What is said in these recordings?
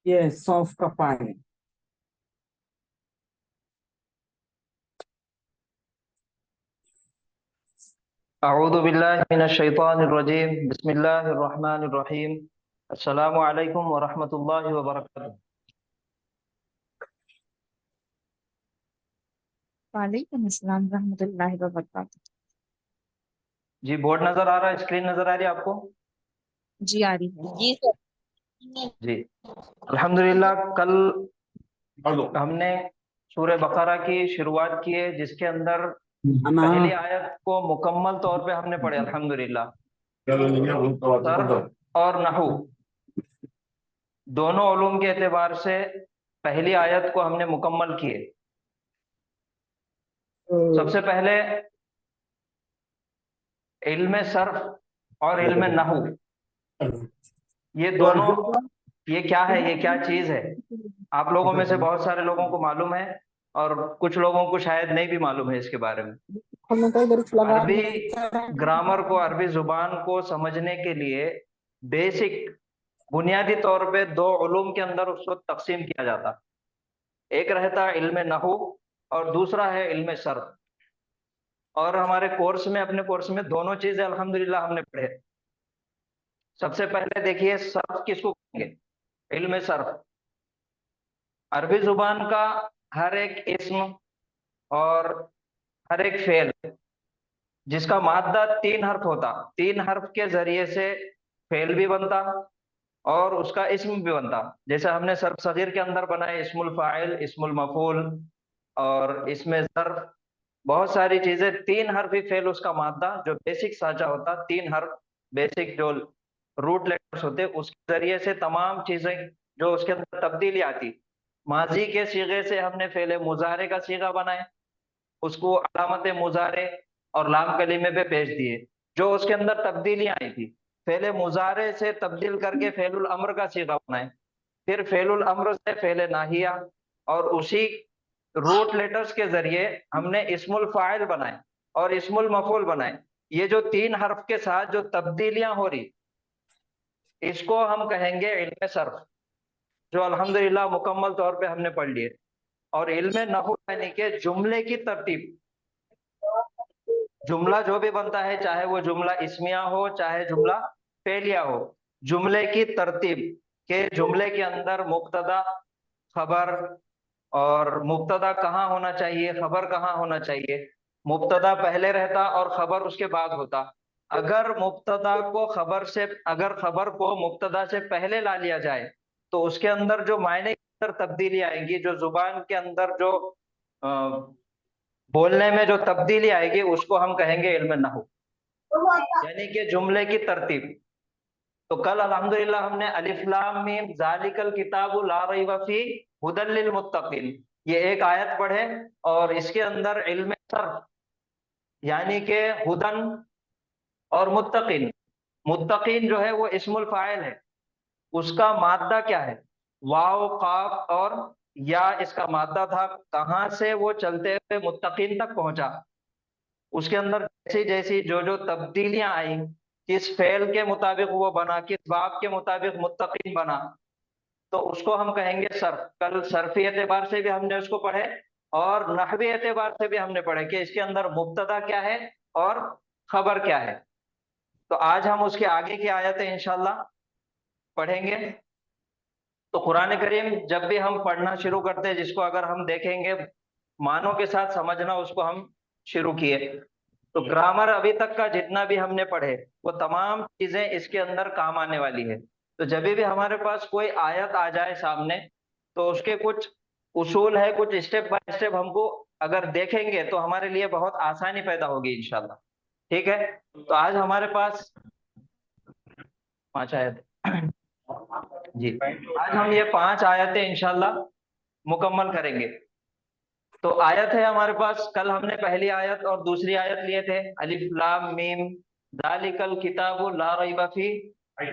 ये सौंफ का पानी। अऊज़ु बिल्लाहि मिनश शैतानिर रजीम बिस्मिल्लाहिर रहमानिर रहीम अस्सलामु अलैकुम व रहमतुल्लाहि व बरकातुहू। वालेकुम अस्सलाम रहमतुल्लाहि व बरकातहू। जी, बोर्ड नजर आ रहा है, स्क्रीन नजर आ रही है आपको? जी आ रही है। जी सर। जी, अल्हम्दुलिल्लाह। कल हमने सूरह बकरा की शुरुआत की है, जिसके अंदर अना पहली आयत को मुकम्मल तौर पे हमने पढ़े अल्हम्दुलिल्लाह। सर्फ और नहू दोनों उलूम के एतबार से पहली आयत को हमने मुकम्मल किए। सबसे पहले इल्म सर्फ और इल्म नहू, ये दोनों, ये क्या है, ये क्या चीज है? आप लोगों में से बहुत सारे लोगों को मालूम है और कुछ लोगों को शायद नहीं भी मालूम है इसके बारे में। अरबी ग्रामर को, अरबी जुबान को समझने के लिए बेसिक, बुनियादी तौर पे दो उलूम के अंदर उसको तकसीम किया जाता। एक रहता है इल्म नहू और दूसरा है इल्म सर्फ। और हमारे कोर्स में, अपने कोर्स में दोनों चीजें अल्हम्दुलिल्लाह हमने पढ़े। सबसे पहले देखिए, सर्फ किसको कहेंगे? इल्म सर्फ अरबी जुबान का हर एक इस्म और हर एक फेल जिसका मादा तीन हर्फ होता, तीन हर्फ के जरिए से फेल भी बनता और उसका इस्म भी बनता। जैसे हमने सर्फ सगीर के अंदर बनाए इस्मुल फाइल, इस्मुल मफूल और इसमें सर्फ, बहुत सारी चीजें। तीन हर्फ ही फेल उसका मादा, जो बेसिक साचा होता, तीन हर्फ बेसिक जो रूट लेटर्स होते, उसके जरिए से तमाम चीजें जो उसके अंदर तब्दीली आती। माजी के सीगे से हमने फेले मुजारे का सीगा बनाए, उसको अलामत मुजारे और लाम कलीमे पे पेश दिए। जो उसके अंदर तब्दीलियां आई थी, फेले मुजारे से तब्दील करके फेलुल अम्र का सीगा बनाए, फिर फेलुल अम्र से फेले नाहिया, और उसी रूट लेटर्स के जरिए हमने इस्मुल फाइल बनाए और इस्मुल मफूल बनाए। ये जो तीन हर्फ के साथ जो तब्दीलियां हो रही, इसको हम कहेंगे इल्म सर्फ, जो अल्हम्दुलिल्लाह मुकम्मल तौर पे हमने पढ़ लिए। और इल्म नहू यानी कि जुमले की तरतीब, जुमला जो भी बनता है, चाहे वो जुमला इस्मिया हो चाहे जुमला फेलिया हो, जुमले की तरतीब के जुमले के अंदर मुब्तदा, खबर, और मुब्तदा कहाँ होना चाहिए, खबर कहाँ होना चाहिए। मुब्तदा पहले रहता और खबर उसके बाद होता। अगर मुब्तदा को खबर से, अगर खबर को मुब्तदा से पहले ला लिया जाए, तो उसके अंदर जो मायने के अंदर तब्दीली आएगी, जो जुबान के अंदर जो अ, बोलने में जो तब्दीली आएगी, उसको हम कहेंगे इल्म नहू, यानी कि जुमले की तरतीब। तो कल अल्हम्दुलिल्लाह हमने अलिफ लाम मीम जालिकल किताबु ला रैब फी हुदल लिल मुत्तकीन, ये एक आयत पढ़े और इसके अंदर इल्म सर्फ यानी कि हुदन और मुत्तकीन, मुत्तकीन जो है वो इस्मुल फाइल है, उसका मादा क्या है? वाव, काफ और या इसका मादा था। कहां से वो चलते हुए मुत्तकीन तक पहुंचा, उसके अंदर जैसी जैसी जो जो तब्दीलियां आई, किस फेल के मुताबिक वो बना, किस बाब के मुताबिक मुत्तकीन बना, तो उसको हम कहेंगे सर्फ। कल सर्फी एतबार से भी हमने उसको पढ़े और नहवी एतबार से भी हमने पढ़े कि इसके अंदर मुब्तदा क्या है और खबर क्या है। तो आज हम उसके आगे की आयतें इंशाल्लाह पढ़ेंगे। तो कुरान करीम जब भी हम पढ़ना शुरू करते हैं, जिसको अगर हम देखेंगे मानों के साथ समझना, उसको हम शुरू किए, तो ग्रामर अभी तक का जितना भी हमने पढ़े, वो तमाम चीजें इसके अंदर काम आने वाली है। तो जब भी हमारे पास कोई आयत आ जाए सामने, तो उसके कुछ उसूल है, कुछ स्टेप बाय स्टेप हमको अगर देखेंगे तो हमारे लिए बहुत आसानी पैदा होगी इंशाल्लाह। ठीक है, तो आज हमारे पास 5 आयत जी, आज हम ये 5 आयतें इंशाल्लाह मुकम्मल करेंगे। तो आयत है हमारे पास, कल हमने पहली आयत और दूसरी आयत लिए थे, अलिफ लाम मीम जालिकल किताबु ला रैब फी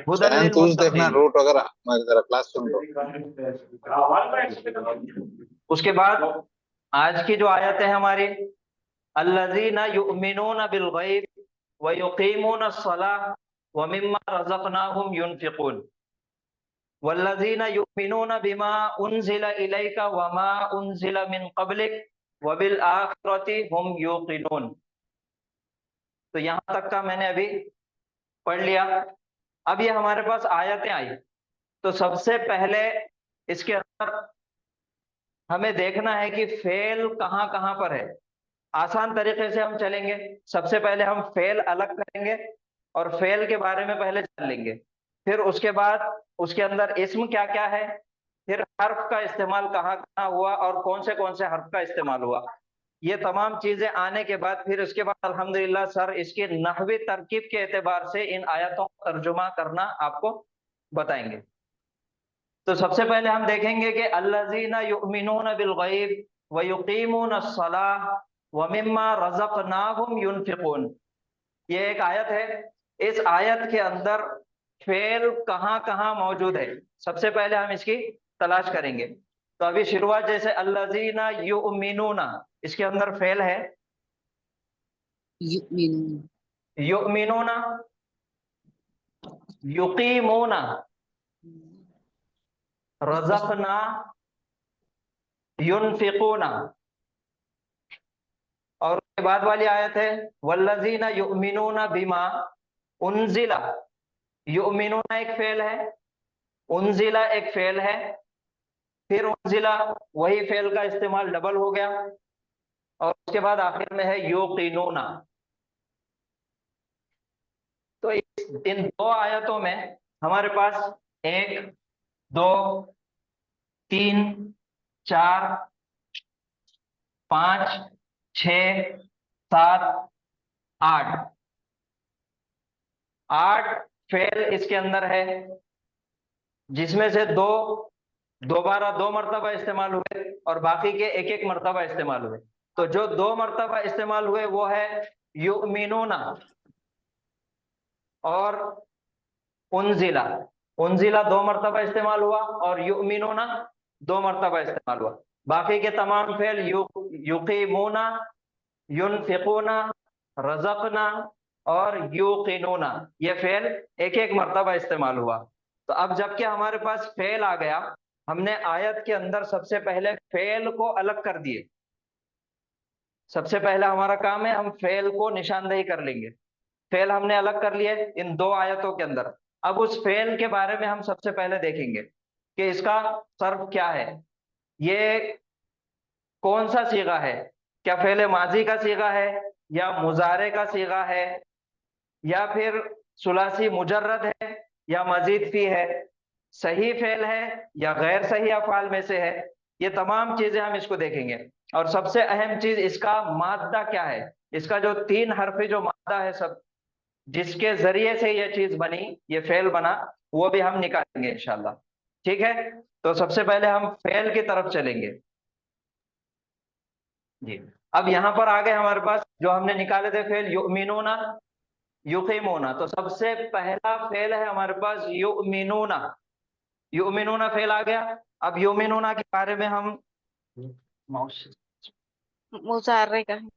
हुदल चैन लिल तूच देखना मुत्तकीन। रूट वगैरह, मैं जरा क्लास सुन लो। उसके बाद आज की जो आयत है हमारी, अल्लज़ीना युमिनूना बिल गैब व युकीमूना अस्सलाह व मिम्मा रज़क़नाहुम युनफिकून। वल्लज़ीना युमिनूना बिमा उनज़िला इलैका वमा उनज़िला मिन क़ब्लिक वबिल आखिरति हुम युक़िनून। तो यहाँ तक का मैंने अभी पढ़ लिया। अब ये हमारे पास आयतें आई, तो सबसे पहले इसके अंदर हमें देखना है कि फेल कहाँ कहाँ पर है। आसान तरीके से हम चलेंगे। सबसे पहले हम फेल अलग करेंगे और फेल के बारे में पहले जान लेंगे, फिर उसके बाद उसके अंदर इस्म क्या क्या है, फिर हर्फ का इस्तेमाल कहाँ कहाँ हुआ और कौन से हर्फ का इस्तेमाल हुआ। ये तमाम चीजें आने के बाद फिर उसके बाद अल्हम्दुलिल्लाह सर इसकी नहवी तरकीब के एतबार से इन आयतों का तर्जुमा करना आपको बताएंगे। तो सबसे पहले हम देखेंगे कि अल्लज़ीना युमिनूना बिल गैब व युकीमूना अस्सलाह व मिम्मा रज़क़नाहुम युनफिकून। ये एक आयत है। इस आयत के अंदर फेल कहाँ कहाँ मौजूद है, सबसे पहले हम इसकी तलाश करेंगे। तो अभी शुरुआत जैसे अल्लज़ीना युमिनूना, इसके अंदर फेल है युमिनून, युमिनूना, युकीमूना, रज़क़ना, युनफिकूना। और उसके बाद वाली आयत है वल्लज़ीना युमिनूना बिमा उनज़िला। युमिनूना एक फेल है, उनज़िला एक फेल है, फिर उनज़िला वही फेल का इस्तेमाल डबल हो गया, और उसके बाद आखिर में है युक़िनूना। तो इन दो आयतों में हमारे पास 1 2 3 4 5 6 7 8 8 फेल इसके अंदर है, जिसमें से दोबारा 2 मरतबा इस्तेमाल हुए और बाकी के एक एक मरतबा इस्तेमाल हुए। तो जो 2 मरतबा इस्तेमाल हुए वो है युमिनूना और उनजिला। उनजिला 2 मरतबा इस्तेमाल हुआ और युमिनूना 2 मरतबा इस्तेमाल हुआ। बाकी के तमाम फेल युकीमूना, युनफिकूना, रज़क़ना और युक़िनूना, ये फेल एक एक मरतबा इस्तेमाल हुआ। तो अब जबकि हमारे पास फेल आ गया, हमने आयत के अंदर सबसे पहले फेल को अलग कर दिए। सबसे पहला हमारा काम है हम फेल को निशानदेही कर लेंगे। फेल हमने अलग कर लिए इन 2 आयतों के अंदर। अब उस फेल के बारे में हम सबसे पहले देखेंगे कि इसका सर्फ क्या है, ये कौन सा सीगा है, क्या फेल माजी का सीगा है या मुजारे का सीगा है या फिर सुलासी मुजर्रद है या मजीद फी है, सही फेल है या गैर सही अफाल में से है। ये तमाम चीजें हम इसको देखेंगे। और सबसे अहम चीज इसका मादा क्या है, इसका जो 3 हरफी जो मादा है, सब जिसके जरिए से ये चीज बनी, ये फेल बना, वो भी हम निकालेंगे इंशाल्लाह। ठीक है, तो सबसे पहले हम फेल की तरफ चलेंगे जी। अब यहाँ पर आ गए हमारे पास जो हमने निकाले थे फेल युमिनूना, युकीमूना। तो सबसे पहला फेल है हमारे पास युमिनूना। युमिनूना फेल आ गया। अब युमिनूना के बारे में हम मुजारे का है।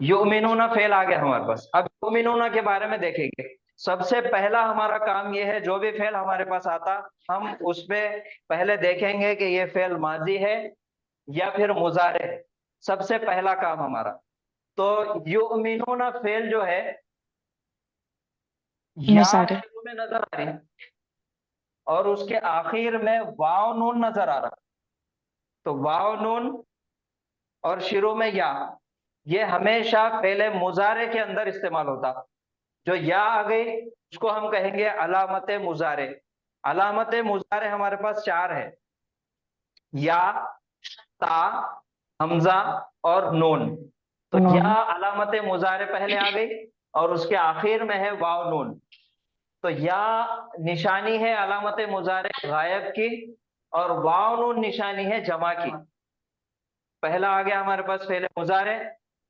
युमिनूना फेल आ गया हमारे पास। अब युमिनूना के बारे में देखेंगे। सबसे पहला हमारा काम यह है, जो भी फेल हमारे पास आता हम उसमें पहले देखेंगे कि ये फेल माजी है या फिर मुजारे है। सबसे पहला काम हमारा, तो युमिनूना फेल जो है या मुजारे, शुरू में नजर आ रही है और उसके आखिर में वाव नून नजर आ रहा। तो वाव नून और शुरू में या, ये हमेशा पहले मुजारे के अंदर इस्तेमाल होता। जो या आ गई उसको हम कहेंगे अलामत मुजारे। अलामत मुजारे हमारे पास 4 है, या, ता, हमजा और नून। तो या अलामत मुजारे पहले आ गई और उसके आखिर में है वाव नून। तो या निशानी है अलामत मुजारे गायब की और वाव नून निशानी है जमा की। पहला आ गया हमारे पास फेल मुजारे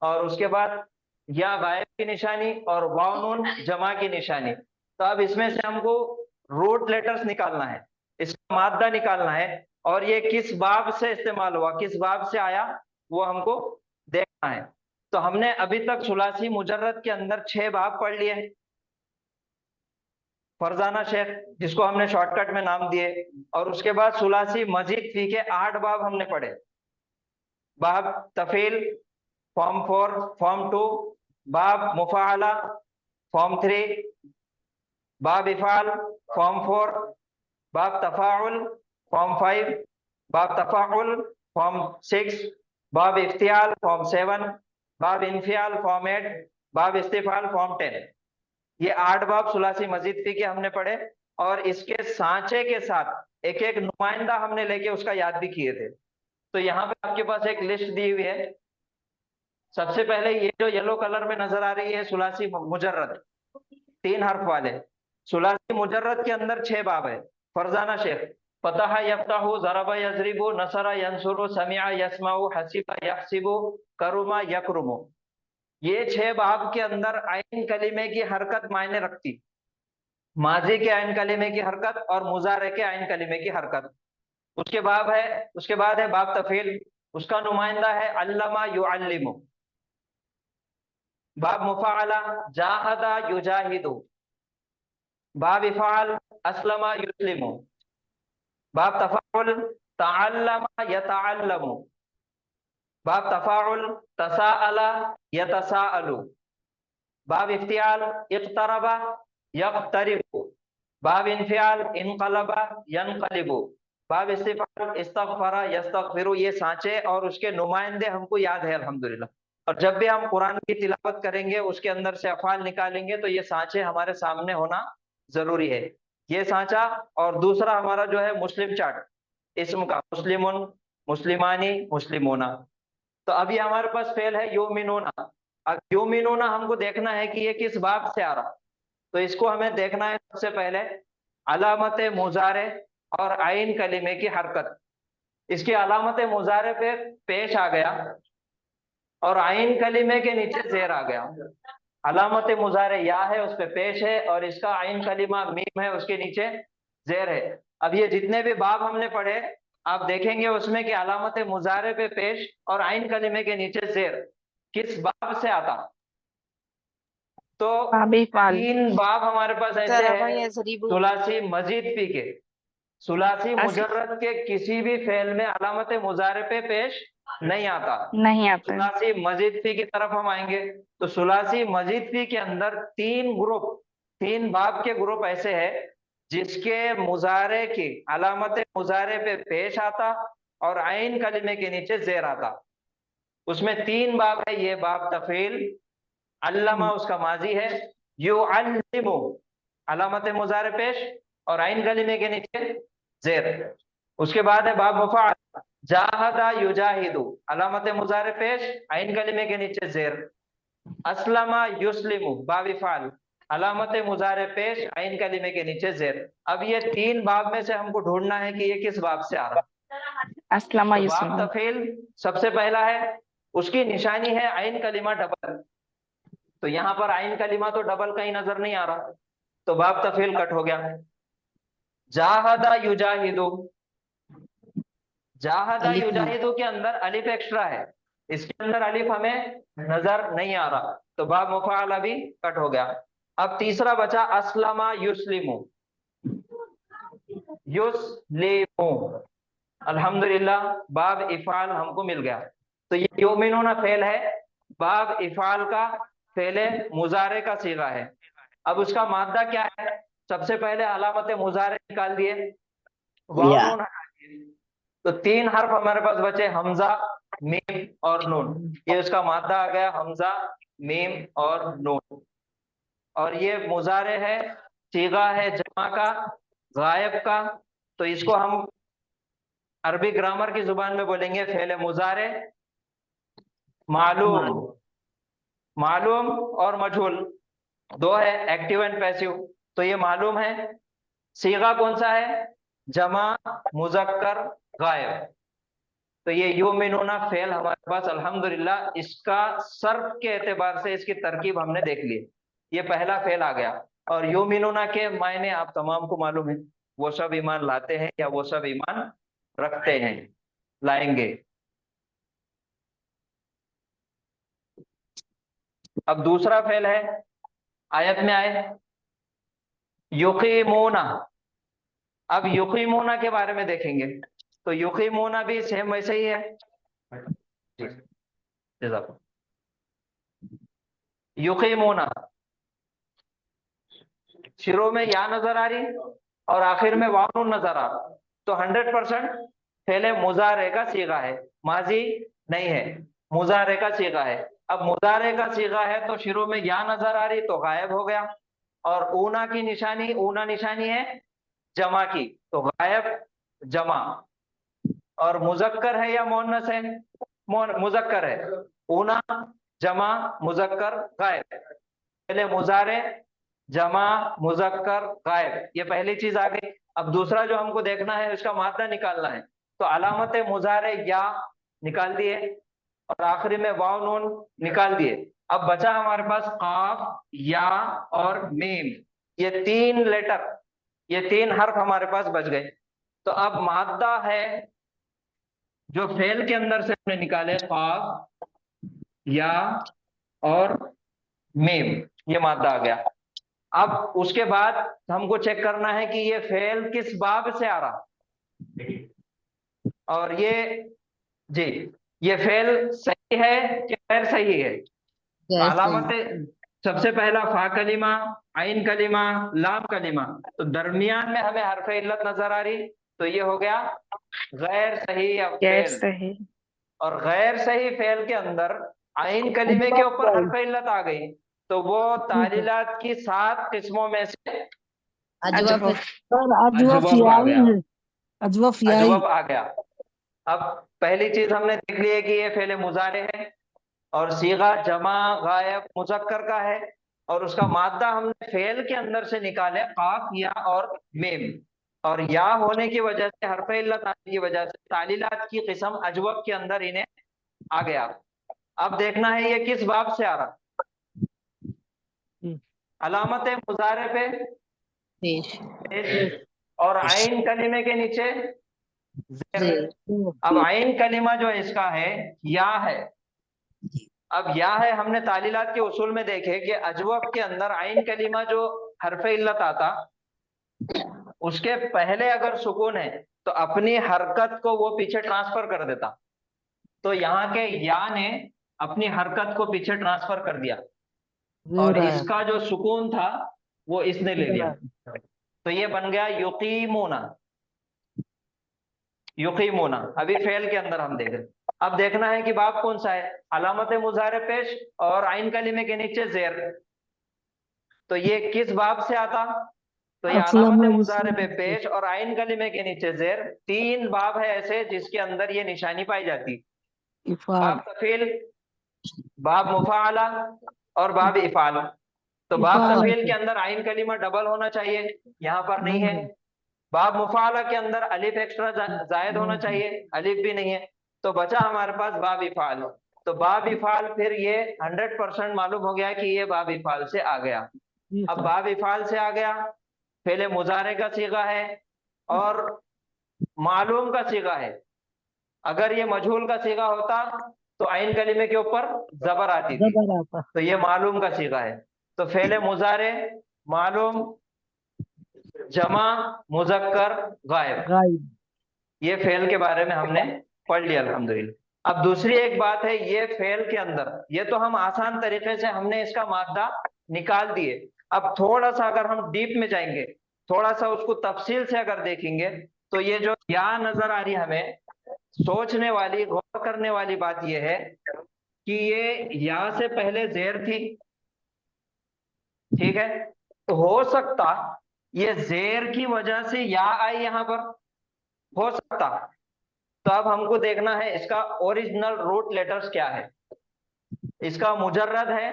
और उसके बाद या गायब की निशानी और वाव नून जमा की निशानी। तो अब इसमें से हमको रूट लेटर्स निकालना है, इसका मादा निकालना है, और ये किस बाब से इस्तेमाल हुआ, किस बाब से आया, वो हमको देखना है। तो हमने अभी तक सुलासी मुजर्रद के अंदर 6 बाब पढ़ लिए हैं। फरजाना शेख, जिसको हमने शॉर्टकट में नाम दिए। और उसके बाद सुलासी मजीद फी के 8 बाब हमने पढ़े। बाब तफील फॉर्म 4, फॉर्म 2, बाब मुफाला फॉर्म 3, बाब इफाल फॉर्म 4, बाब तफाउल फॉर्म 5, बाब तफाउल फॉर्म 6, बाब इफ्तियाल फॉर्म 7, बाब इन्फियाल फॉर्म 8, बाब इस्तिफाल फॉर्म 10। ये 8 बाब सुलासी मजीद फी के हमने पढ़े। और इसके सांचे के साथ एक एक नुमाइंदा हमने लेके उसका याद भी किए थे। तो यहाँ पे आपके पास एक लिस्ट दी हुई है। सबसे पहले ये जो येलो कलर में नजर आ रही है सुलासी मुजर्रद, 3 हर्फ वाले। सुलासी मुजर्रद के अंदर 6 बाब है। फरजाना शेख, फतह यफ्ताहु, ज़रबा यज़रिबु, नसरा यंसुरु, समिअ यस्माउ, हसीबा यहसिबु, करुमा यकरुमु। ये 6 बाब के अंदर आइन कलीमे की हरकत मायने रखती। माजी के आइन कलीमे की हरकत और मुजारे के आइन कलीमे की हरकत। उसके बाद है बाब तफील, उसका नुमाइंदा है अल्लमा युअल्लिमु। बाब मुफाअला, जाहदा युजाहिदु। बाब इफाल, अस्लमा युस्लिमु। बाब तफाउल, तअल्लमा यतअल्लमु। बाब तफाउल, तसाअला यतसाअलु। बाब इफ्तियाल, इक़्तरबा यक़्तरिबु। बाब इन्फियाल, इनक़लबा यनक़लिबु। बाब इस्तिफ़ाल, इस्तग़फ़रा यस्तग़फ़िरु। ये सांचे और उसके नुमाइंदे हमको याद है अल्हम्दुलिल्लाह। और जब भी हम कुरान की तिलावत करेंगे उसके अंदर से अफ़ाल निकालेंगे तो ये सांचे हमारे सामने होना जरूरी है। ये सांचा। और दूसरा हमारा जो है मुस्लिम चार्ट, इसम का मुस्लिमुन, मुस्लिमानी, मुस्लिमोना। तो अभी हमारे पास फेल है युमिनूना। अब युमिनूना हमको देखना है कि ये किस बाब से आ रहा। तो इसको हमें देखना है सबसे पहले अलामत मुजारे और आइन कलीमे की हरकत। इसकी अलामत मुजारे पे पेश आ गया और आइन कलीमे के नीचे जेर आ गया। अलामत मुजारे या है, उस पे पेश है, और इसका आइन कलीमा मीम है, उसके नीचे जेर है। अब ये जितने भी बाब हमने पढ़े आप देखेंगे उसमें कि अलामत मुजारे पे पेश और आइन कलीमे के नीचे जेर किस बाब से आता। तो बाबी फाल 3 बाब हमारे पास ऐसे ज़रबा हैं यज़रिबु सुलासी मजीद फी के। सुलासी अस मुजर्रद के किसी भी फेल में अलामत मुजारे पे पेश नहीं आता। नहीं आता है। सुलासी मजीद फी की तरफ हम आएंगे तो सुलासी मजीद फी के अंदर 3 बाब के ग्रुप ऐसे है जिसके मुजारे की अलामत मुजारे पे पेश आता और आइन कलिमे के नीचे जेर आता। उसमें 3 बाब है। ये बाब तफील, अल्लमा उसका माजी है, युअल्लिमु अलामत मुजारे पेश और आइन कलिमे के नीचे जेर। उसके बाद है बाब मुफाअल, जाहदा युजाहिदु अलामत मुजारे पेश, आइन कलिमे के नीचे जेर। अस्लमा युस्लिमु बाब इफाल, अलामत मुजारे पेश, आइन कलिमे के नीचे जेर। अब ये 3 बाब में से हमको ढूंढना है कि ये किस बाब से आ रहा। अस्लमा तो बाब युस्लिमु तफील सबसे पहला है, उसकी निशानी है आइन कलिमा डबल। तो यहाँ पर आइन कलिमा तो डबल कहीं नजर नहीं आ रहा, तो बाब तफील कट हो गया। जाहदा युजाहिदु, जाहदा अलिफ में युजाहिदु के अंदर अलिफ एक्स्ट्रा है, इसके अंदर अलिफ हमें नजर नहीं आ रहा, तो बाब मुफाअला भी कट हो गया। अब तीसरा बचा अस्लमा युस्लिमु, युस्लिमु। अल्हम्दुलिल्लाह बाब इफाल हमको मिल गया। तो ये युमिनूना फेल है, बाब इफाल का फेले मुजारे का सीगा है। अब उसका मादा क्या है, सबसे पहले अलामत मुजारे निकाल दिए, वाव नून हटा दिए। तो 3 हर्फ हमारे पास बचे, हमजा, मीम और नून। ये उसका मादा आ गया, हमजा, मीम और नून। और ये मुजारे है, सीगा है जमा का, गायब का। तो इसको हम अरबी ग्रामर की जुबान में बोलेंगे फेले मुजारे मालूम। मालूम और मजहूल 2 है, एक्टिव एंड पैसिव। तो ये मालूम है। सीगा कौन सा है, जमा, मुजक्कर, गायब। तो ये युमिनूना फेल हमारे पास अल्हम्दुलिल्लाह इसका सर्फ के एतबार से इसकी तरकीब हमने देख ली। ये पहला फेल आ गया। और युमिनूना के मायने आप तमाम को मालूम है, वो सब ईमान लाते हैं या वो सब ईमान रखते हैं, लाएंगे। अब दूसरा फेल है, आयत में आए युकीमूना। अब युकीमूना के बारे में देखेंगे तो युकीमूना भी सेम वैसे ही है। जी, जज़ाक। युकीमूना शुरू में या नजर आ रही और आखिर में वाव नून नजर आ रहा, तो 100% पहले मुजारे का सीगा है, माजी नहीं है, मुजारे का सीगा है। अब मुजारे का सीगा है तो शुरू में या नजर आ रही तो गायब हो गया, और ऊना की निशानी, ऊना निशानी है जमा की, तो गायब जमा। और मुजक्कर है या मोहन्नस है? मुजक्कर है, ऊना जमा मुजक्कर गायब। पहले मुजारे जमा मुजक्कर गायब, ये पहली चीज आ गई। अब दूसरा जो हमको देखना है उसका मादा निकालना है, तो अलामत मुजारे या निकाल दिए और आखिरी में वाव नून निकाल दिए। अब बचा हमारे पास काफ या और मीम, ये तीन लेटर, ये तीन हर्फ हमारे पास बच गए। तो अब मादा है जो फेल के अंदर से हमने निकाले, काफ या और मीम, ये मादा आ गया। अब उसके बाद हमको चेक करना है कि ये फेल किस बाब से आ रहा, और ये जी ये फेल सही है कि गैर सही है। तो अलामत सबसे पहला फा कलिमा, आइन कलिमा, लाम कलिमा, तो दरमियान में हमें हरफ इल्लत नजर आ रही, तो ये हो गया गैर सही या गैर फेल। सही। और गैर सही फेल के अंदर आइन कलीमे के ऊपर हरफ इल्लत आ गई, तो वो तालीलात की 7 किस्मों में से अजवफ। अजवब आ गया, अजवफ अजवब आ गया। अब पहली चीज हमने देख ली है कि ये फेले मुजारे है और सीगा जमा गायब मुजक्कर का है, और उसका मादा हमने फेल के अंदर से निकाले काफ या और मीम, और या होने की वजह से हरफ इल्लत आने की वजह से तालीलात की किस्म अजवब के अंदर इन्हें आ गया। अब देखना है ये किस बाब से आ रहा। अलामत मुजारे पे पेश और आइन कलीमे के नीचे ज़ेर। अब आइन कलीमा जो इसका है या है, अब या है हमने तालीलात के उसूल में देखे कि अजवब के अंदर आइन कलीमा जो हरफ इल्लत आता उसके पहले अगर सुकून है तो अपनी हरकत को वो पीछे ट्रांसफर कर देता, तो यहाँ के या ने अपनी हरकत को पीछे ट्रांसफर कर दिया और इसका जो सुकून था वो इसने ले लिया, तो ये बन गया युकीमूना। युकीमूना अभी फेल के अंदर हम देख रहे। अब देखना है कि बाब कौन सा है, अलामत मुजारे पेश और आइन कलीमे के नीचे जेर, तो ये किस बाब से आता, तो ये अलामत मुजारे पे पेश और आइन कलीमे के नीचे जेर, 3 बाब है ऐसे जिसके अंदर ये निशानी पाई जाती, बाब तफील, बाब मुफाला और बाब इफाल। तो बाब तफील के अंदर आइन कलीमा डबल होना चाहिए, यहाँ पर नहीं है। बाब मुफाला के अंदर अलिफ एक्स्ट्रा जायद होना चाहिए, अलिफ भी नहीं है, तो बचा हमारे पास बाब इफाल। तो बाब इफाल फिर ये 100% मालूम हो गया कि ये बाब इफाल से आ गया। अब बाब इफाल से आ गया, पहले मुजारे का सीगा है और मालूम का सीगा है। अगर ये मजहूल का सीगा होता तो आइन कलीमे के ऊपर जबर आती थी, तो ये मालूम का सीगा है। तो फेले मुजारे मालूम जमा मुजक्कर गायब, ये फेल के बारे में हमने पढ़ लिया अल्हम्दुलिल्लाह। अब दूसरी एक बात है, ये फेल के अंदर ये तो हम आसान तरीके से हमने इसका मादा निकाल दिए। अब थोड़ा सा अगर हम डीप में जाएंगे, थोड़ा सा उसको तफसील से अगर देखेंगे, तो ये जो या नजर आ रही है हमें, सोचने वाली गौर करने वाली बात यह है कि ये या से पहले जेर थी, ठीक है, तो हो सकता ये जेर की वजह से या आई यहां पर, हो सकता। तो अब हमको देखना है इसका ओरिजिनल रूट लेटर्स क्या है। इसका मुजर्रद है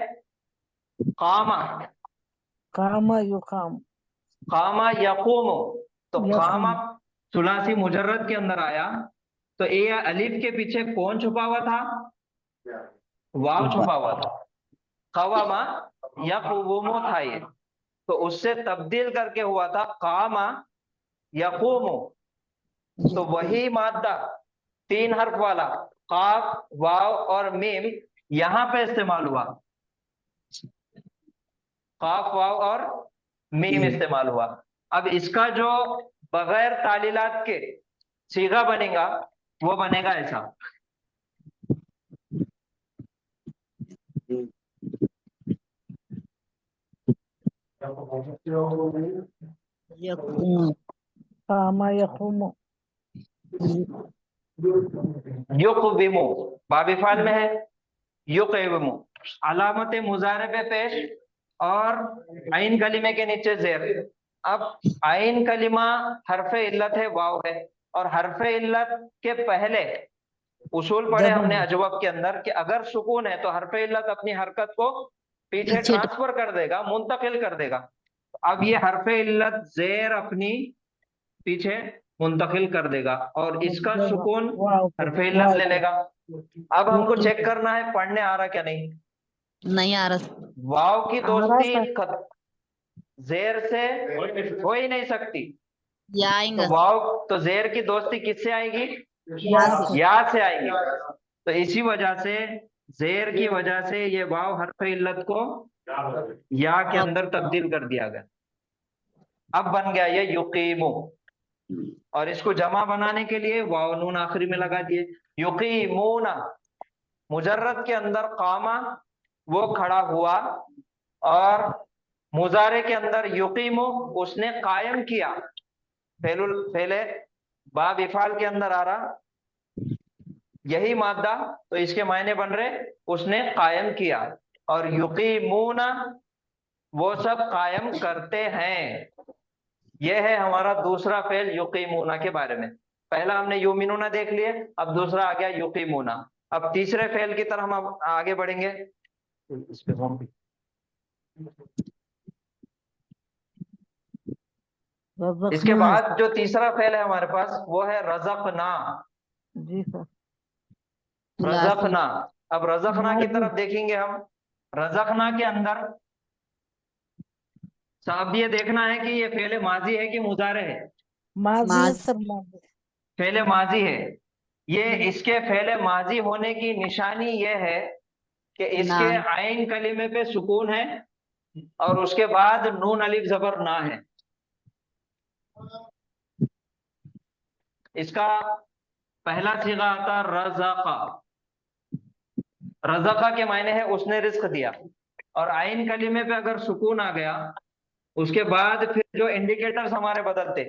कामा, कामा युकाम, कामा यकूम, तो कामा सुलासी मुजर्रद के अंदर आया, तो ए अलिफ के पीछे कौन छुपा हुआ था, वाव छुपा हुआ था, कवामा यकूमो था ये, तो उससे तब्दील करके हुआ था कामा यकूमो। तो वही मादा 3 हर्फ वाला काफ वाव और मीम यहां पे इस्तेमाल हुआ, काफ वाव और मीम इस्तेमाल हुआ। अब इसका जो बगैर तालीलात के सीगा बनेगा वो बनेगा ऐसा। यकुम कामा यकुम युकविमु बाबिफाल में है, युकविमु अलामत मुजारे पे पेश और आइन कलिमे के नीचे जेर। अब आइन कलिमा हरफे इल्लत है, वाव है, और हरफे इल्लत के पहले उसूल पढ़े जबम हमने अजवाब के अंदर कि अगर सुकून है तो हरफे इल्लत अपनी हरकत को पीछे पीछे ट्रांसफर कर देगा, मुंतकिल कर देगा। अब ये हरफे इल्लत जेर अपनी पीछे मुंतकिल कर देगा और इसका जबम सुकून वाव पे हरफे इल्लत ले लेगा। अब हमको युकीम चेक करना है पढ़ने आ रहा क्या नहीं। नहीं आ रहा। वाव की आ रहा दोस्ती सर। जेर से हो ही नहीं सकती। या तो आएंगे वाव तो जेर की दोस्ती किससे आएगी? या से। या से आएगी। तो इसी वजह से जेर की वजह से ये वाव हरफ इल्लत को या के अंदर तब्दील कर दिया गया। अब बन गया ये युकीमु, और इसको जमा बनाने के लिए वाव नून आखिरी में लगा दिए। युकीमूना मुजर्रद के अंदर कामा वो खड़ा हुआ, और मुजारे के अंदर युकीमु उसने कायम किया। पहले बाब इफाल के अंदर आ रहा यही मादा, तो इसके मायने बन रहे उसने कायम किया, और युकीमूना वो सब कायम करते हैं। यह है हमारा दूसरा फेल युकीमूना के बारे में। पहला हमने युमिनूना देख लिए, अब दूसरा आ गया युकीमूना। अब तीसरे फेल की तरफ हम आगे बढ़ेंगे। इस पे इसके रज़क़ना बाद जो तीसरा फेल है हमारे पास वो है रज़क़ना। जी सर। रज़क़ना, अब रज़क़ना की माजी तरफ देखेंगे हम। रज़क़ना के अंदर साहब ये देखना है कि ये फेले माजी है कि मुजारे है। माजी है माज सर, माजी। फेले माजी है। ये जी। इसके फेले माजी होने की निशानी ये है कि ना इसके आइन कलीमे पे सुकून है और उसके बाद नून अलिफ जबर ना है। इसका पहला सीगा आता रज़क़ा। रज़क़ा के मायने है उसने रिस्क दिया, और आइन कलीमे पे अगर सुकून आ गया उसके बाद फिर जो इंडिकेटर्स हमारे बदलते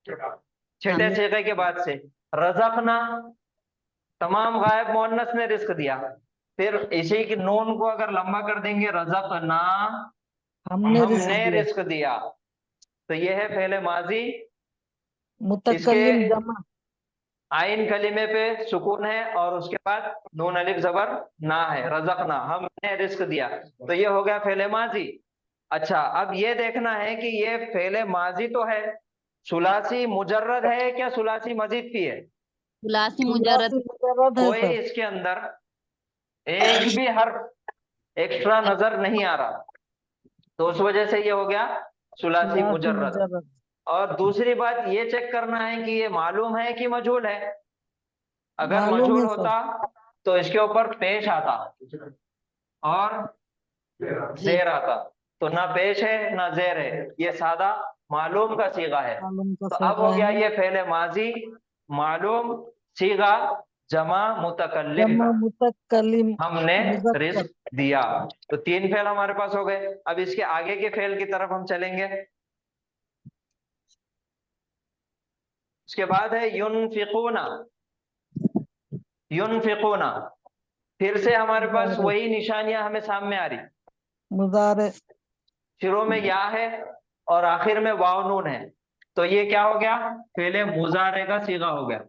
छठे हमने सीगे के बाद से। रज़क़ना तमाम गायब मुअन्नस ने रिस्क दिया, फिर इसी की नून को अगर लंबा कर देंगे रज़क़ना हमने रिस्क हमने दिया। रिस्क दिया। तो यह है फेले माजी। इसके मुतकल्लिम जमा। आइन कलीमे पे सुकून है और उसके बाद नून अलिफ जबर ना है। रज़क़ना हमने रिस्क दिया, तो ये हो गया फेले माजी। अच्छा, अब ये देखना है कि ये फेले माजी तो है, सुलासी मुजर्रद है क्या सुलासी मजीद भी है? खुलासी मुजरद सुलासी मुजर्रद है कोई सर। इसके अंदर एक भी हर्फ एक्स्ट्रा नजर नहीं आ रहा, तो उस वजह से ये हो गया सुलासी सुलासी मुजर्रद। मुजर्रद। और दूसरी बात ये चेक करना है कि ये मालूम है कि मजहूल है। अगर मालूम मजहूल है सर। होता तो इसके ऊपर पेश आता और जी जेर आता, तो ना पेश है ना जेर है, ये सादा मालूम का सीगा है। मालूम का तो अब हो सीगा गया है। ये फेले माजी मालूम सीगा जमा मुतकल्लिम जमा का मुतकल्लिम हमने मुज़क्कर। रिस्क दिया। तो तीन फेल हमारे पास हो गए। अब इसके आगे के फेल की तरफ हम चलेंगे। उसके बाद है युनफिकूना। युनफिकूना फिर से हमारे पास मुज़ारे वही निशानियां हमें सामने आ रही। मुज़ारे शुरू में या है और आखिर में वाव नून है, तो ये क्या हो गया? फेले मुजारे का सीगा हो गया।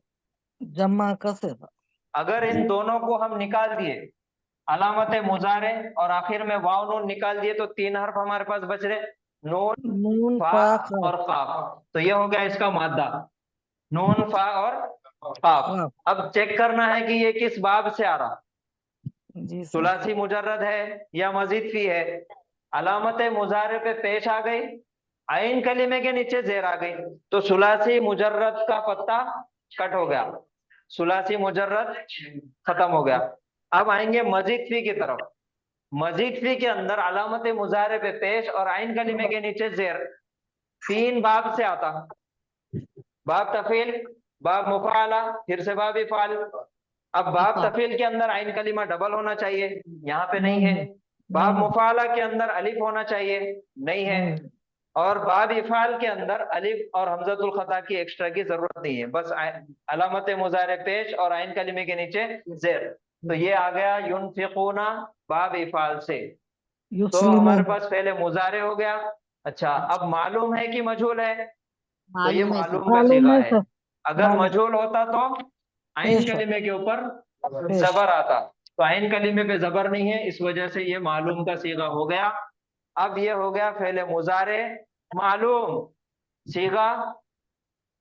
जमा का सीगा। अगर इन दोनों को हम निकाल दिए, अलामत मुजारे और आखिर में वाव नून निकाल दिए, तो तीन हर्फ हमारे पास बच रहे, नून नून फा फा काफ। और काफ। तो ये हो गया इसका मादा, नून फा और काफ। काफ। अब चेक करना है कि ये किस बाब से आ रहा, जी सर। सुलासी मुजर्रद है या मजीद फी है। अलामत मुजारे पे पेश आ गई, आइन कलीमे के नीचे जेर आ गई, तो सुलासी मुजर्रद का पत्ता कट हो गया, सुलासी मुजर्रद खत्म हो गया। अब आएंगे मजीद फी की तरफ। मजीद फी के अंदर अलामत मुजारे पे पेश और आइन कलीमे के नीचे जेर, 3 बाब से आता। बाब तफील, बाब मुफाला, फिर से बाब इफाल। अब बाब इफाल। तफील के अंदर आइन कलीमा डबल होना चाहिए, यहाँ पे नहीं है। बाब मुफाला के अंदर अलिफ होना चाहिए, नहीं है। और बाब इफाल के अंदर अलिफ और हमजतुल खता की एक्स्ट्रा की जरूरत नहीं है, बस अलामत मुजारे पेश और आइन कलीमे के नीचे जेर। तो ये आ गया युनफिकूना बाब इफाल से। तो हमारे पास पहले मुजारे हो गया। अच्छा, अब मालूम है कि मजहूल है? तो ये मालूम है सर। मालूम का सीगा है। सर। अगर मालूम। मजहूल होता तो आइन पेश। कलीमे के ऊपर पेश। जबर आता, तो आइन कलीमे पे जबर नहीं है, इस वजह से ये मालूम का सीगा हो गया। अब ये हो गया फेले मुजारे मालूम, सीगा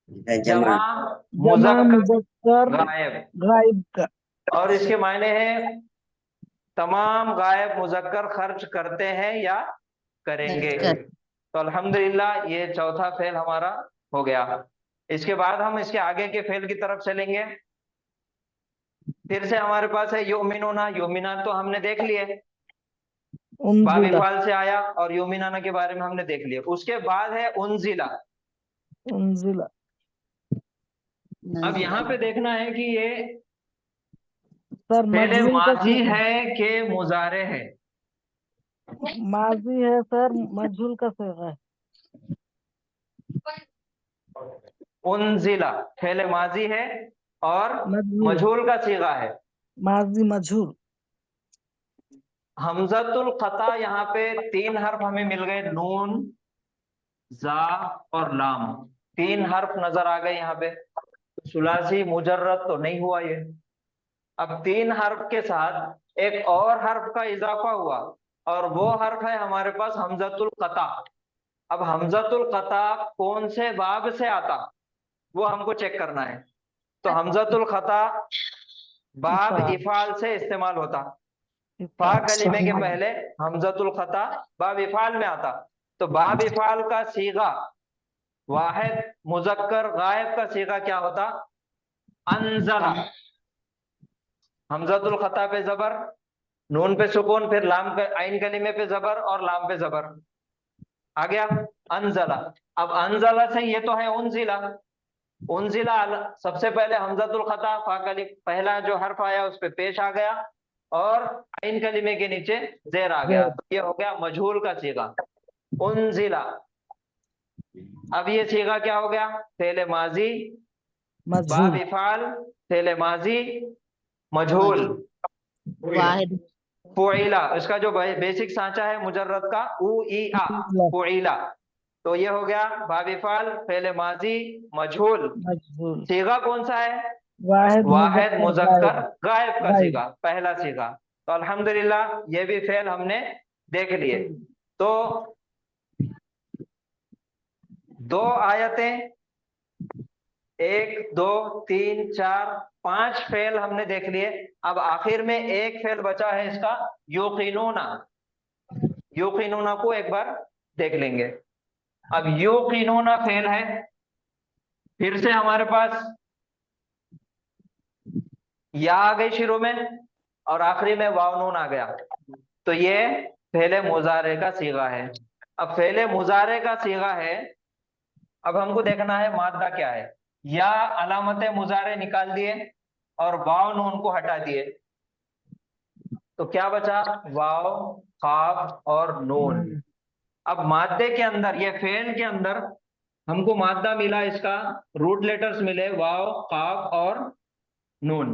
जमा जमा मुज़क्कर मुज़क्कर गायब, गायब का। और इसके मायने हैं तमाम गायब मुज़क्कर खर्च करते हैं या करेंगे। कर। तो अल्हम्दुलिल्लाह ये चौथा फेल हमारा हो गया। इसके बाद हम इसके आगे के फेल की तरफ चलेंगे। फिर से हमारे पास है युमिनुना। युमिना तो हमने देख लिए, बाब उनजिला। इफाल से आया, और युमिनाना के बारे में हमने देख लिया। उसके बाद है उनजिला। उनजिला। अब यहाँ पे देखना है कि ये सर पहले मजहूल का माजी है कि मुजारे है। माजी है सर, मजहूल का सीगा है। उनजिला पहले माजी है और मजहूल। मजहूल का सीगा है। माजी मजहूल। हमजतुल खता यहाँ पे 3 हर्फ हमें मिल गए, नून, जा और लाम। 3 हर्फ नजर आ गए यहाँ पे। सुलासी मुजर्रद तो नहीं हुआ ये। अब 3 हर्फ के साथ एक और हर्फ का इजाफा हुआ, और वो हर्फ है हमारे पास हमजतुल कता। अब हमजतुल कता कौन से बाब से आता, वो हमको चेक करना है। तो हमजतुल खता बाब इफाल से इस्तेमाल होता। फा कलीमे के पहले हमजतुल खता बाब इफाल में आता। तो बाब इफाल का सीगा वाहिद मुजक्कर गायब का सीगा क्या होता? अनजला। हमजतुल खता पे जबर, नून पे सुकून, फिर लाम पे आइन कलीमे पे जबर और लाम पे जबर आ गया अनजला। अब अनजला से ये तो है उनजिला। उनजिला सबसे पहले हमजतुल खता फा कली पहला जो हर्फ आया उस पे पेश आ गया, और आइन कलीमे के नीचे जेर आ गया। तो ये हो गया मजहूल का सीगा उनजिला। अब ये सीगा क्या हो गया? फेले माजी बाब मजहूल। इफाल, फेले माजी मजहूल वाहिद। फुइला। इसका जो बेसिक सांचा है मुजर्रद का उ ई आ, फुइला। तो ये हो गया बाब इफाल, फेले माजी मजहूल। मजहूल। सीगा कौन सा है? वाहिद वाहिद मुजक्कर गायब। गायब का गायब। सीगा, पहला सीगा। तो अल्हम्दुलिल्लाह ये भी फेल हमने देख लिए। तो 2 आयतें, 1 2 3 4 5 फेल हमने देख लिए। अब आखिर में एक फेल बचा है इसका, युकीनूना। युकीनूना को एक बार देख लेंगे। अब युकीनूना फेल है, फिर से हमारे पास या आ गई शुरू में और आखिरी में वाव नून आ गया। तो ये फेले मुजारे का सीगा है। अब फेले मुजारे का सीगा है, अब हमको देखना है मादा क्या है। या अलामत मुजारे निकाल दिए और वाव नून को हटा दिए, तो क्या बचा? वाव, खाफ और नून। अब मादे के अंदर, ये फेल के अंदर हमको मादा मिला, इसका रूट लेटर्स मिले वाव, खाफ और नून।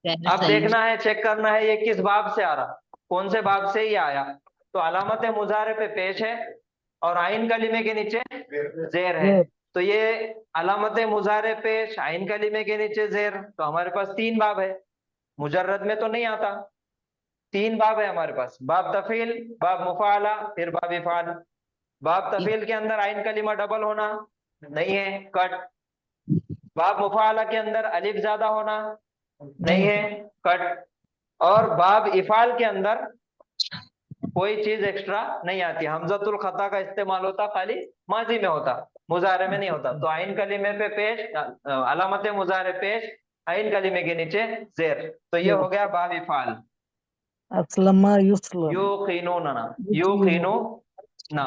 अब देखना है, चेक करना है ये किस बाब से आ रहा, कौन से बाब से ये आया। तो अलामत मुजारे पे पेश है और आइन कलीमे के नीचे जेर है। तो ये अलामत मुजारे पेश, आइन कलीमे के नीचे जेर, तो हमारे पास 3 बाब है। मुजर्रद में तो नहीं आता, 3 बाब है हमारे पास। बाब तफील, बाब मुफाला, फिर बाब इफाल। बाब तफील के अंदर आइन कलीमा डबल होना नहीं है, कट। बाब मुफाला के अंदर अलिफ ज्यादा होना नहीं है, कट। और बाब इफाल के अंदर कोई चीज एक्स्ट्रा नहीं आती। हमजतुल खता का इस्तेमाल होता खाली माजी में होता, मुजारे में नहीं होता। तो आइन कलीमे पे पेश, अलामत मुजारे पेश, आइन कलीमे के नीचे जेर। तो ये हो गया बाब इफाल। अस्लमा युस्लम युकीनूना, युकीनू युकीनूना।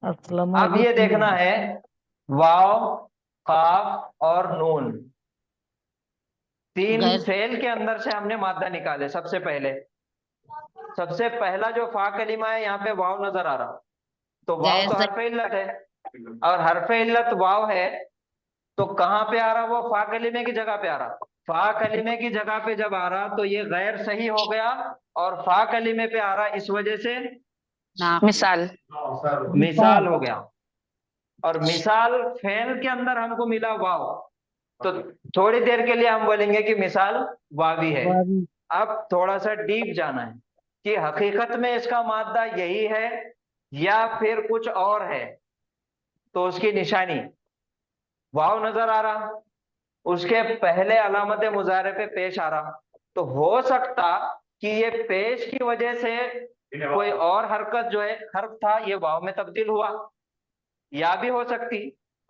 अस्लमा अब ये देखना है वाव, काफ और नून, तीन गैर फेल के अंदर से हमने मादा निकाले। सबसे पहला जो फा कलीमा है, यहाँ पे वाव नजर आ रहा, तो वाव तो गैर हरफ इल्लत है, और हरफ इल्लत वाव है, तो कहाँ पे आ रहा वो? फा कलीमे की जगह पे आ रहा। फा कलीमे की जगह पे जब आ रहा तो ये गैर सही हो गया, और फा कलीमे पे आ रहा, इस वजह से ना मिसाल। मिसाल हो गया। और मिसाल फेल के अंदर हमको मिला वाव, तो थोड़ी देर के लिए हम बोलेंगे कि मिसाल वावी है। वावी अब थोड़ा सा डीप जाना है कि हकीकत में इसका मादा यही है या फिर कुछ और है। तो उसकी निशानी वाव नजर आ रहा, उसके पहले अलामत मुजारे पे पेश आ रहा, तो हो सकता कि ये पेश की वजह से कोई और हरकत जो है हर्फ था ये वाव में तब्दील हुआ, या भी हो सकती,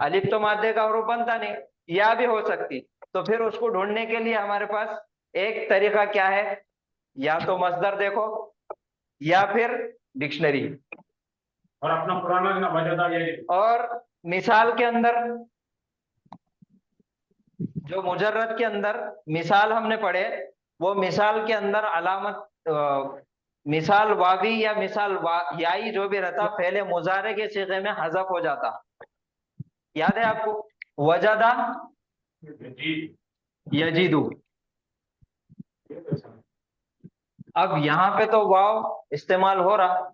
अलिफ तो मादे का हरूफ बनता नहीं, या भी हो सकती। तो फिर उसको ढूंढने के लिए हमारे पास एक तरीका क्या है, या तो मसदर देखो या फिर डिक्शनरी। और अपना पुराना ना वजदा ये और मिसाल के अंदर, जो मुजर्रद के अंदर मिसाल हमने पढ़े, वो मिसाल के अंदर अलामत मिसाल वावी या मिसाल याई जो भी रहता, पहले मुजारे के सीगे में हज़फ हो जाता। याद है आपको? वजदा जी यजीदू। अब यहाँ पे तो वाव इस्तेमाल हो रहा,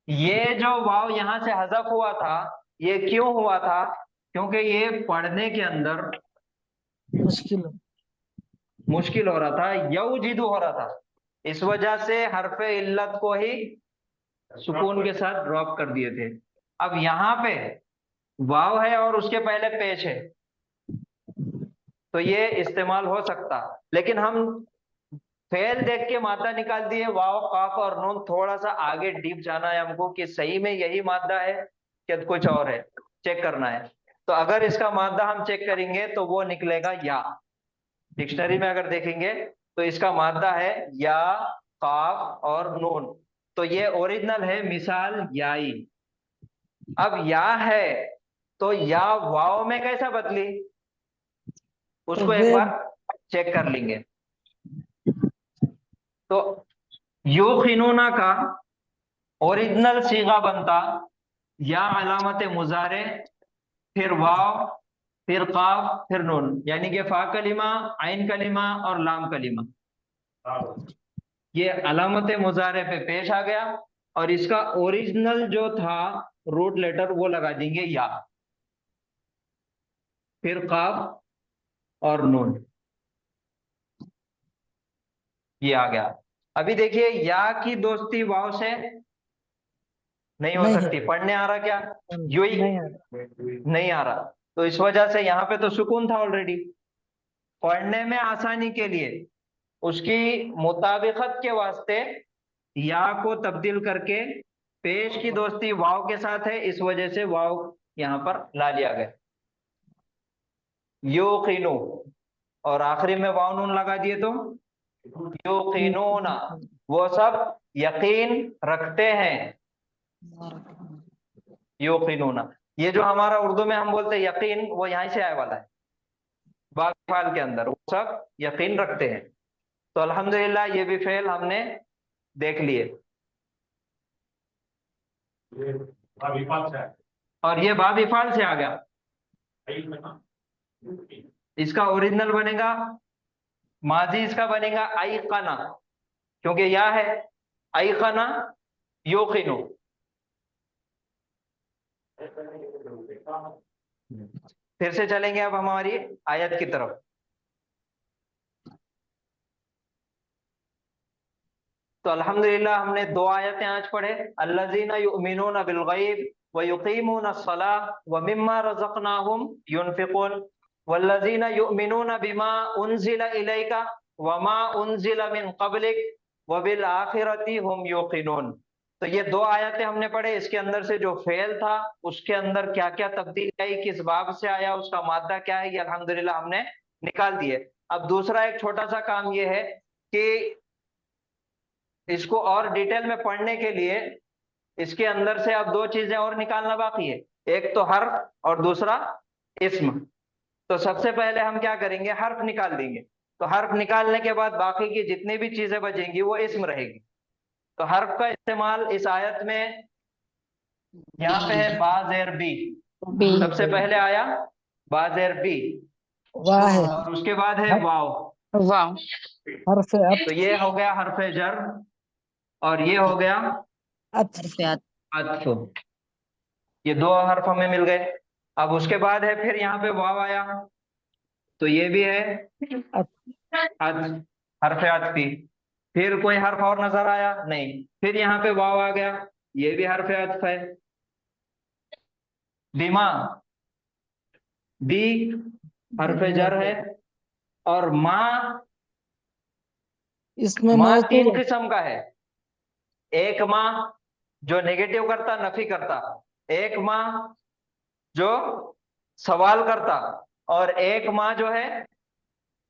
ये जो वाव यहाँ से हज़फ हुआ था, ये क्यों हुआ था? क्योंकि ये पढ़ने के अंदर मुश्किल हो रहा था, यौजिदु हो रहा था, इस वजह से हरफे इल्लत को ही सुकून के साथ ड्रॉप कर दिए थे। अब यहाँ पे वाव है और उसके पहले पेश है, तो ये इस्तेमाल हो सकता, लेकिन हम फेल देख के मादा निकाल दिए, वाव, काफ और नून। थोड़ा सा आगे डीप जाना है हमको कि सही में यही मादा है क्या कुछ और है, चेक करना है। तो अगर इसका मादा हम चेक करेंगे तो वो निकलेगा या। डिक्शनरी में अगर देखेंगे तो इसका मादा है या, काफ और नून, तो ये ओरिजिनल है मिसाल याई। अब या है तो या वाव में कैसा बदली, उसको एक बार चेक कर लेंगे। तो युखिनूना का ओरिजिनल सीगा बनता या अलामत मुजारे, फिर वाव, फिर काफ, फिर नून, यानी कि फा कलिमा, आइन कलिमा और लाम कलिमा। ये अलामत मुजारे पे पेश आ गया, और इसका ओरिजिनल जो था रूट लेटर वो लगा देंगे या, फिर काफ और नून, ये आ गया। अभी देखिए या की दोस्ती वाव से नहीं हो नहीं सकती। पढ़ने आ रहा क्या? युई नहीं आ रहा। नहीं आ रहा, तो इस वजह से यहाँ पे तो सुकून था ऑलरेडी। पढ़ने में आसानी के लिए उसकी मुताबिकत के वास्ते या को तब्दील करके पेश की दोस्ती वाव के साथ है, इस वजह से वाव यहाँ पर ला लिया गया। युकीनु, और आखिरी में वाव नून लगा दिए तो युकीनूना, वो सब यकीन रखते हैं। युकीनूना, ये जो हमारा उर्दू में हम बोलते हैं यकीन, वो यहीं से आए वाला है। बाल के अंदर वो सब यकीन रखते हैं। तो अल्हम्दुलिल्लाह ये भी फेल हमने देख लिए, अभी पास है और ये बाब इफाल से आ गया। इसका ओरिजिनल बनेगा, माजी इसका बनेगा आइकना, क्योंकि या है आइकना युकीनु। फिर से चलेंगे अब हमारी आयत की तरफ। तो अल्हम्दुलिल्लाह हमने दो आयतें आज पढ़े, अल्लज़ीना युमिनूना बिल गैब व युकीमूना अस्सलाह व मिम्मा रज़क़नाहुम युनफिकून वल्लज़ीना युमिनूना बिमा उनज़िला इलैका व मा उनज़िला मिन क़ब्लिक व बिल आखिरति हुम युक़िनून। तो ये दो आयतें हमने पढ़े, इसके अंदर से जो फेल था उसके अंदर क्या क्या तब्दीली आई, किस बाब से आया, उसका मादा क्या है, ये अल्हम्दुलिल्लाह हमने निकाल दिए। अब दूसरा एक छोटा सा काम ये है कि इसको और डिटेल में पढ़ने के लिए इसके अंदर से अब दो चीजें और निकालना बाकी है, एक तो हर्फ और दूसरा इस्म। तो सबसे पहले हम क्या करेंगे, हर्फ निकाल देंगे। तो हर्फ निकालने के बाद बाकी की जितनी भी चीजें बचेंगी वो इस्म रहेगी। तो हर्फ का इस्तेमाल इस आयत में यहाँ पे है बा जेर बी। बी सबसे पहले आया बा जेर बी वाह है और उसके बाद है वाव। वाव हर्फ तो ये हो गया हर्फे जर और ये हो गया अत हरफियात अत्फ। ये दो हर्फ हमें मिल गए। अब उसके बाद है फिर यहाँ पे वाव आया, तो ये भी है अत्फ, हर्फे अत्फी। फिर कोई हर्फ और नजर आया नहीं, फिर यहाँ पे वाव आ गया, ये भी हर्फे अत्फ है। बीमा, बी हर्फे जर है। और माँ, इसमें माँ मौसूल तीन है। किस्म का है। एक माँ जो नेगेटिव करता, नफी करता, एक माँ जो सवाल करता, और एक माँ जो है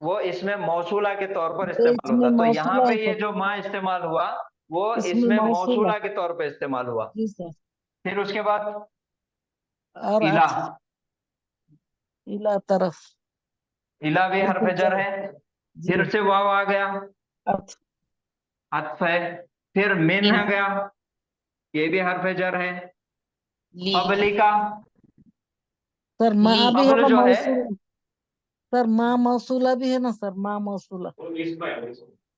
वो इसमें मौसूला के तौर पर इस्तेमाल इसमें होता। तो यहाँ मौसूला पे है ये सर, जो माँ इस्तेमाल हुआ वो इसमें इसमें मौसूला मौसूला के तौर पर इस्तेमाल हुआ। जी सर। फिर उसके बाद और इला, अत इला तरफ इला भी हर्फ हर्फ जर जर है। जी फिर से वाव आ गया, अत अत्फ है। फिर मिन आ गया, ये भी हर्फ जर है। ली कबली का, सर माँ भी है कबल ना जो है मौसूला। सर माँ मौसूला भी है ना सर, माँ मौसूला। तो इसमें है,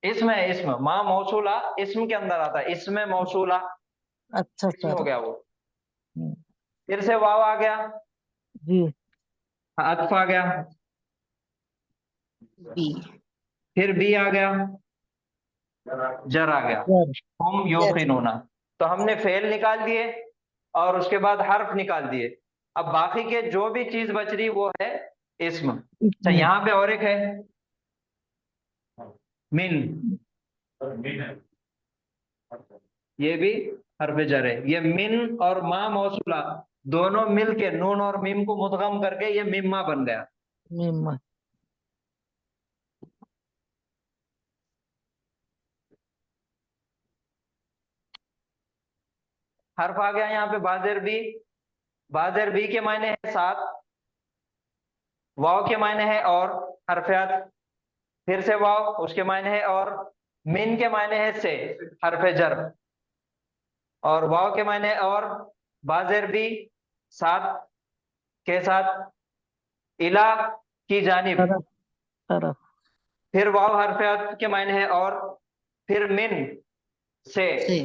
इसमें। इसमें माँ मौसूला इसम के अंदर आता है, इसमें मौसूला अच्छा इसमें हो सर। गया वो। हम्म, फिर से वाव आ गया, जी अत्फ आ गया। बी फिर बी आ गया, जर आ गया। सर हम योकिनूना। तो हमने फेल निकाल दिए और उसके बाद हर्फ निकाल दिए। अब बाकी के जो भी चीज बच रही वो है इस्म। अच्छा, इसमें यहाँ पे और एक है मिन, और मीन है। ये भी हर्फ जर है। ये मिन और मा मौसूला दोनों मिल के नून और मीम को मुदगम करके ये मिम्मा बन गया। मीम हर्फ आ गया यहाँ पे बाजेर बी। बाजेर बी के मायने है साथ, वाव के मायने है और, हरफियात। फिर से वाव, उसके मायने है और, मिन के मायने है से, हरफे जर। और वाव के मायने और, बाजेर बी साथ के साथ, इला की जानिब। तरफ तरफ फिर वाव हरफियात के मायने है और, फिर मिन से, से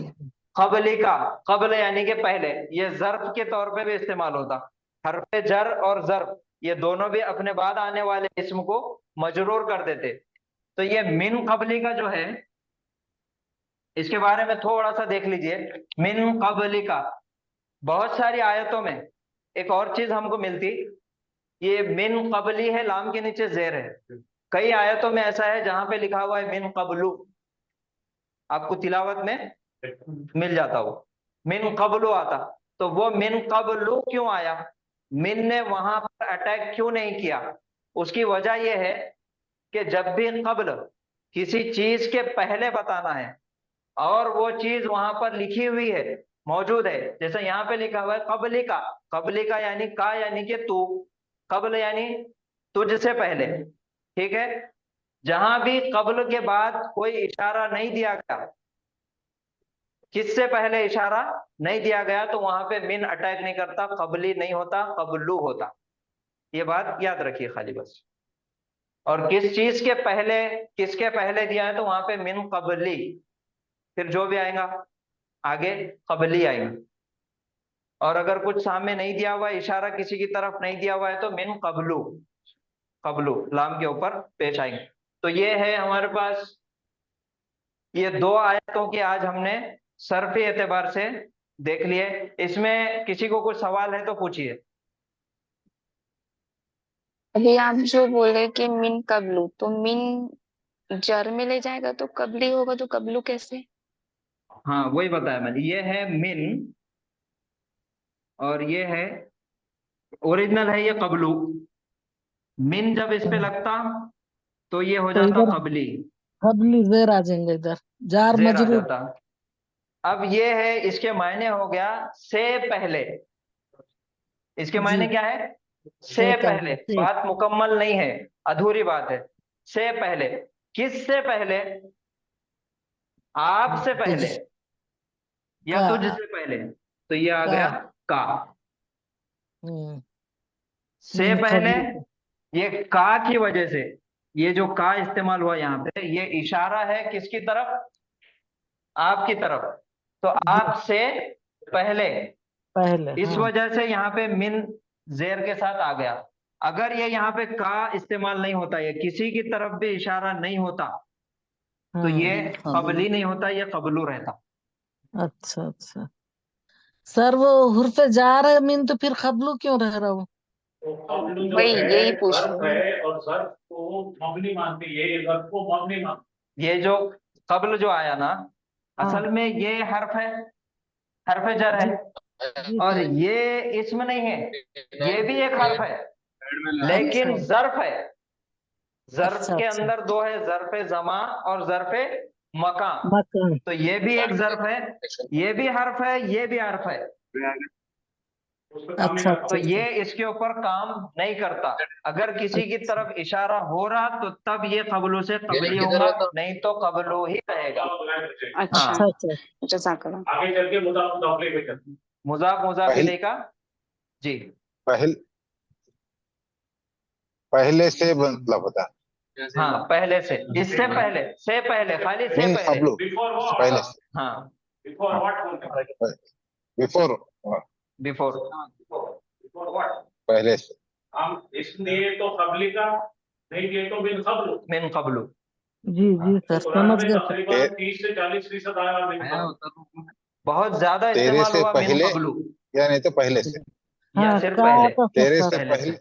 कबली का, कबल यानी कि पहले, ये जर्फ के तौर पे भी इस्तेमाल होता। हरफे जर और जर्फ ये दोनों भी अपने बाद आने वाले इस्म को मजरूर कर देते। तो ये मिन कबली का जो है, इसके बारे में थोड़ा सा देख लीजिए। मिन कबली का बहुत सारी आयतों में एक और चीज हमको मिलती, ये मिन कबली है, लाम के नीचे जेर है। कई आयतों में ऐसा है जहां पे लिखा हुआ है मिन कबलू, आपको तिलावत में मिल जाता वो मिन कबलू आता। तो वो मिन कबलू क्यों आया, मिन ने वहां पर अटैक क्यों नहीं किया, उसकी वजह यह है कि जब भी कबल किसी चीज के पहले बताना है और वो चीज वहां पर लिखी हुई है, मौजूद है, जैसे यहाँ पे लिखा हुआ है कबली का। कबली का यानी का यानी कि तू, कबल यानी तुझसे पहले, ठीक है। जहां भी कबल के बाद कोई इशारा नहीं दिया गया, किससे पहले इशारा नहीं दिया गया, तो वहां पे मिन अटैक नहीं करता, कबली नहीं होता, कबलू होता। ये बात याद रखिए खाली बस। और किस चीज के पहले, किसके पहले दिया है, तो वहां पे मिन कबली, फिर जो भी आएगा आगे कबली आएगा। और अगर कुछ सामने नहीं दिया हुआ है, इशारा किसी की तरफ नहीं दिया हुआ है, तो मिन कबलू, कबलू लाम के ऊपर पेश आएंगे। तो ये है हमारे पास, ये दो आयतों की आज हमने सर्फी एतबार से देख लिए। इसमें किसी को कुछ सवाल है तो पूछिए। अभी आप जो बोले कि मिन कबलू, तो मिन जर में ले जाएगा तो कबली होगा, तो कबलू कैसे? हाँ वही बताया मैंने, ये है मिन और ये है, ओरिजिनल है ये कबलू। मिन जब इस पे लगता तो ये हो तो जाता इधर कबली। कबली जेर आ जाएंगे इधर। जार जेर आ मजरूर। जाता। अब ये है, इसके मायने हो गया से पहले। इसके जी मायने क्या है? से से पहले। पहले से। बात मुकम्मल नहीं है, अधूरी बात है। से पहले, किससे पहले? आपसे तुझ पहले या का तुझसे पहले। तो ये आ का गया का। हम्म, से मिन पहले, कबल। ये का की वजह से, ये जो का इस्तेमाल हुआ यहाँ पे, ये इशारा है किसकी तरफ? आपकी तरफ। तो जी आपसे पहले, पहले इस हाँ। वजह से यहाँ पे मिन जेर के साथ आ गया। अगर ये यहाँ पे का इस्तेमाल नहीं होता, ये किसी की तरफ भी इशारा नहीं होता, तो ये हाँ कबली नहीं होता, ये कबलू रहता। अच्छा अच्छा। सर वो हुर्फे जार है मीन, तो फिर खबलू क्यों रह रहा हूँ? तो कबलू जो वही है यही पूछ ज़र्फ रही हूँ। है, और ज़र्फ को मबनी मानते हैं, ये ज़र्फ को मबनी मानते ये जो कब्ल जो आया ना, हाँ असल में ये हर्फ है, हर्फ जर जी है। जी और सर। ये इसम नहीं है, ये भी एक हर्फ है, अच्छा लेकिन जर्फ है। जर्फ अच्छा के अच्छा। अंदर दो है, जर्फ जमा और जर्फ मकान। मकान। तो ये भी एक जर्फ है, ये भी हर्फ है, ये भी हर्फ है। हैं, उस पर काम नहीं अच्छा करता। तो अच्छा अच्छा। ये इसके ऊपर काम नहीं करता। अगर किसी की अच्छा तरफ इशारा हो रहा तो तब ये कबलू से कबली होगा, नहीं तो कबलू ही रहेगा। अच्छा, हाँ, अच्छा अच्छा। जज़ाकल्लाह। आगे चल के मुदाफ मुदाफ पे चलते हैं। मुजाफ मुजाफ पहल, इलैह का। जी, पहल, पहले से मतलब होता है। हाँ, पहले से पहले, खाली से मीन पहले। कबलू, बिफोर पहले व्हाट? से, हाँ, बिफोर व्हाट बोलते हैं? Before, before. Before what? पहले से। हम इसलिए तो कबली का नहीं दिए तो बिन कबल। मिन कबलू। जी जी तो सर कुरान समझ में गए सर। तकरीबन 30 से 40% आया बिन कबल। बहुत ज्यादा तेरे इस्तेमाल से हुआ मिन पहले, कबलू, या नहीं तो पहले से। या हाँ सिर्फ का पहले। का तेरे फंसा से था। पहले से। पहले,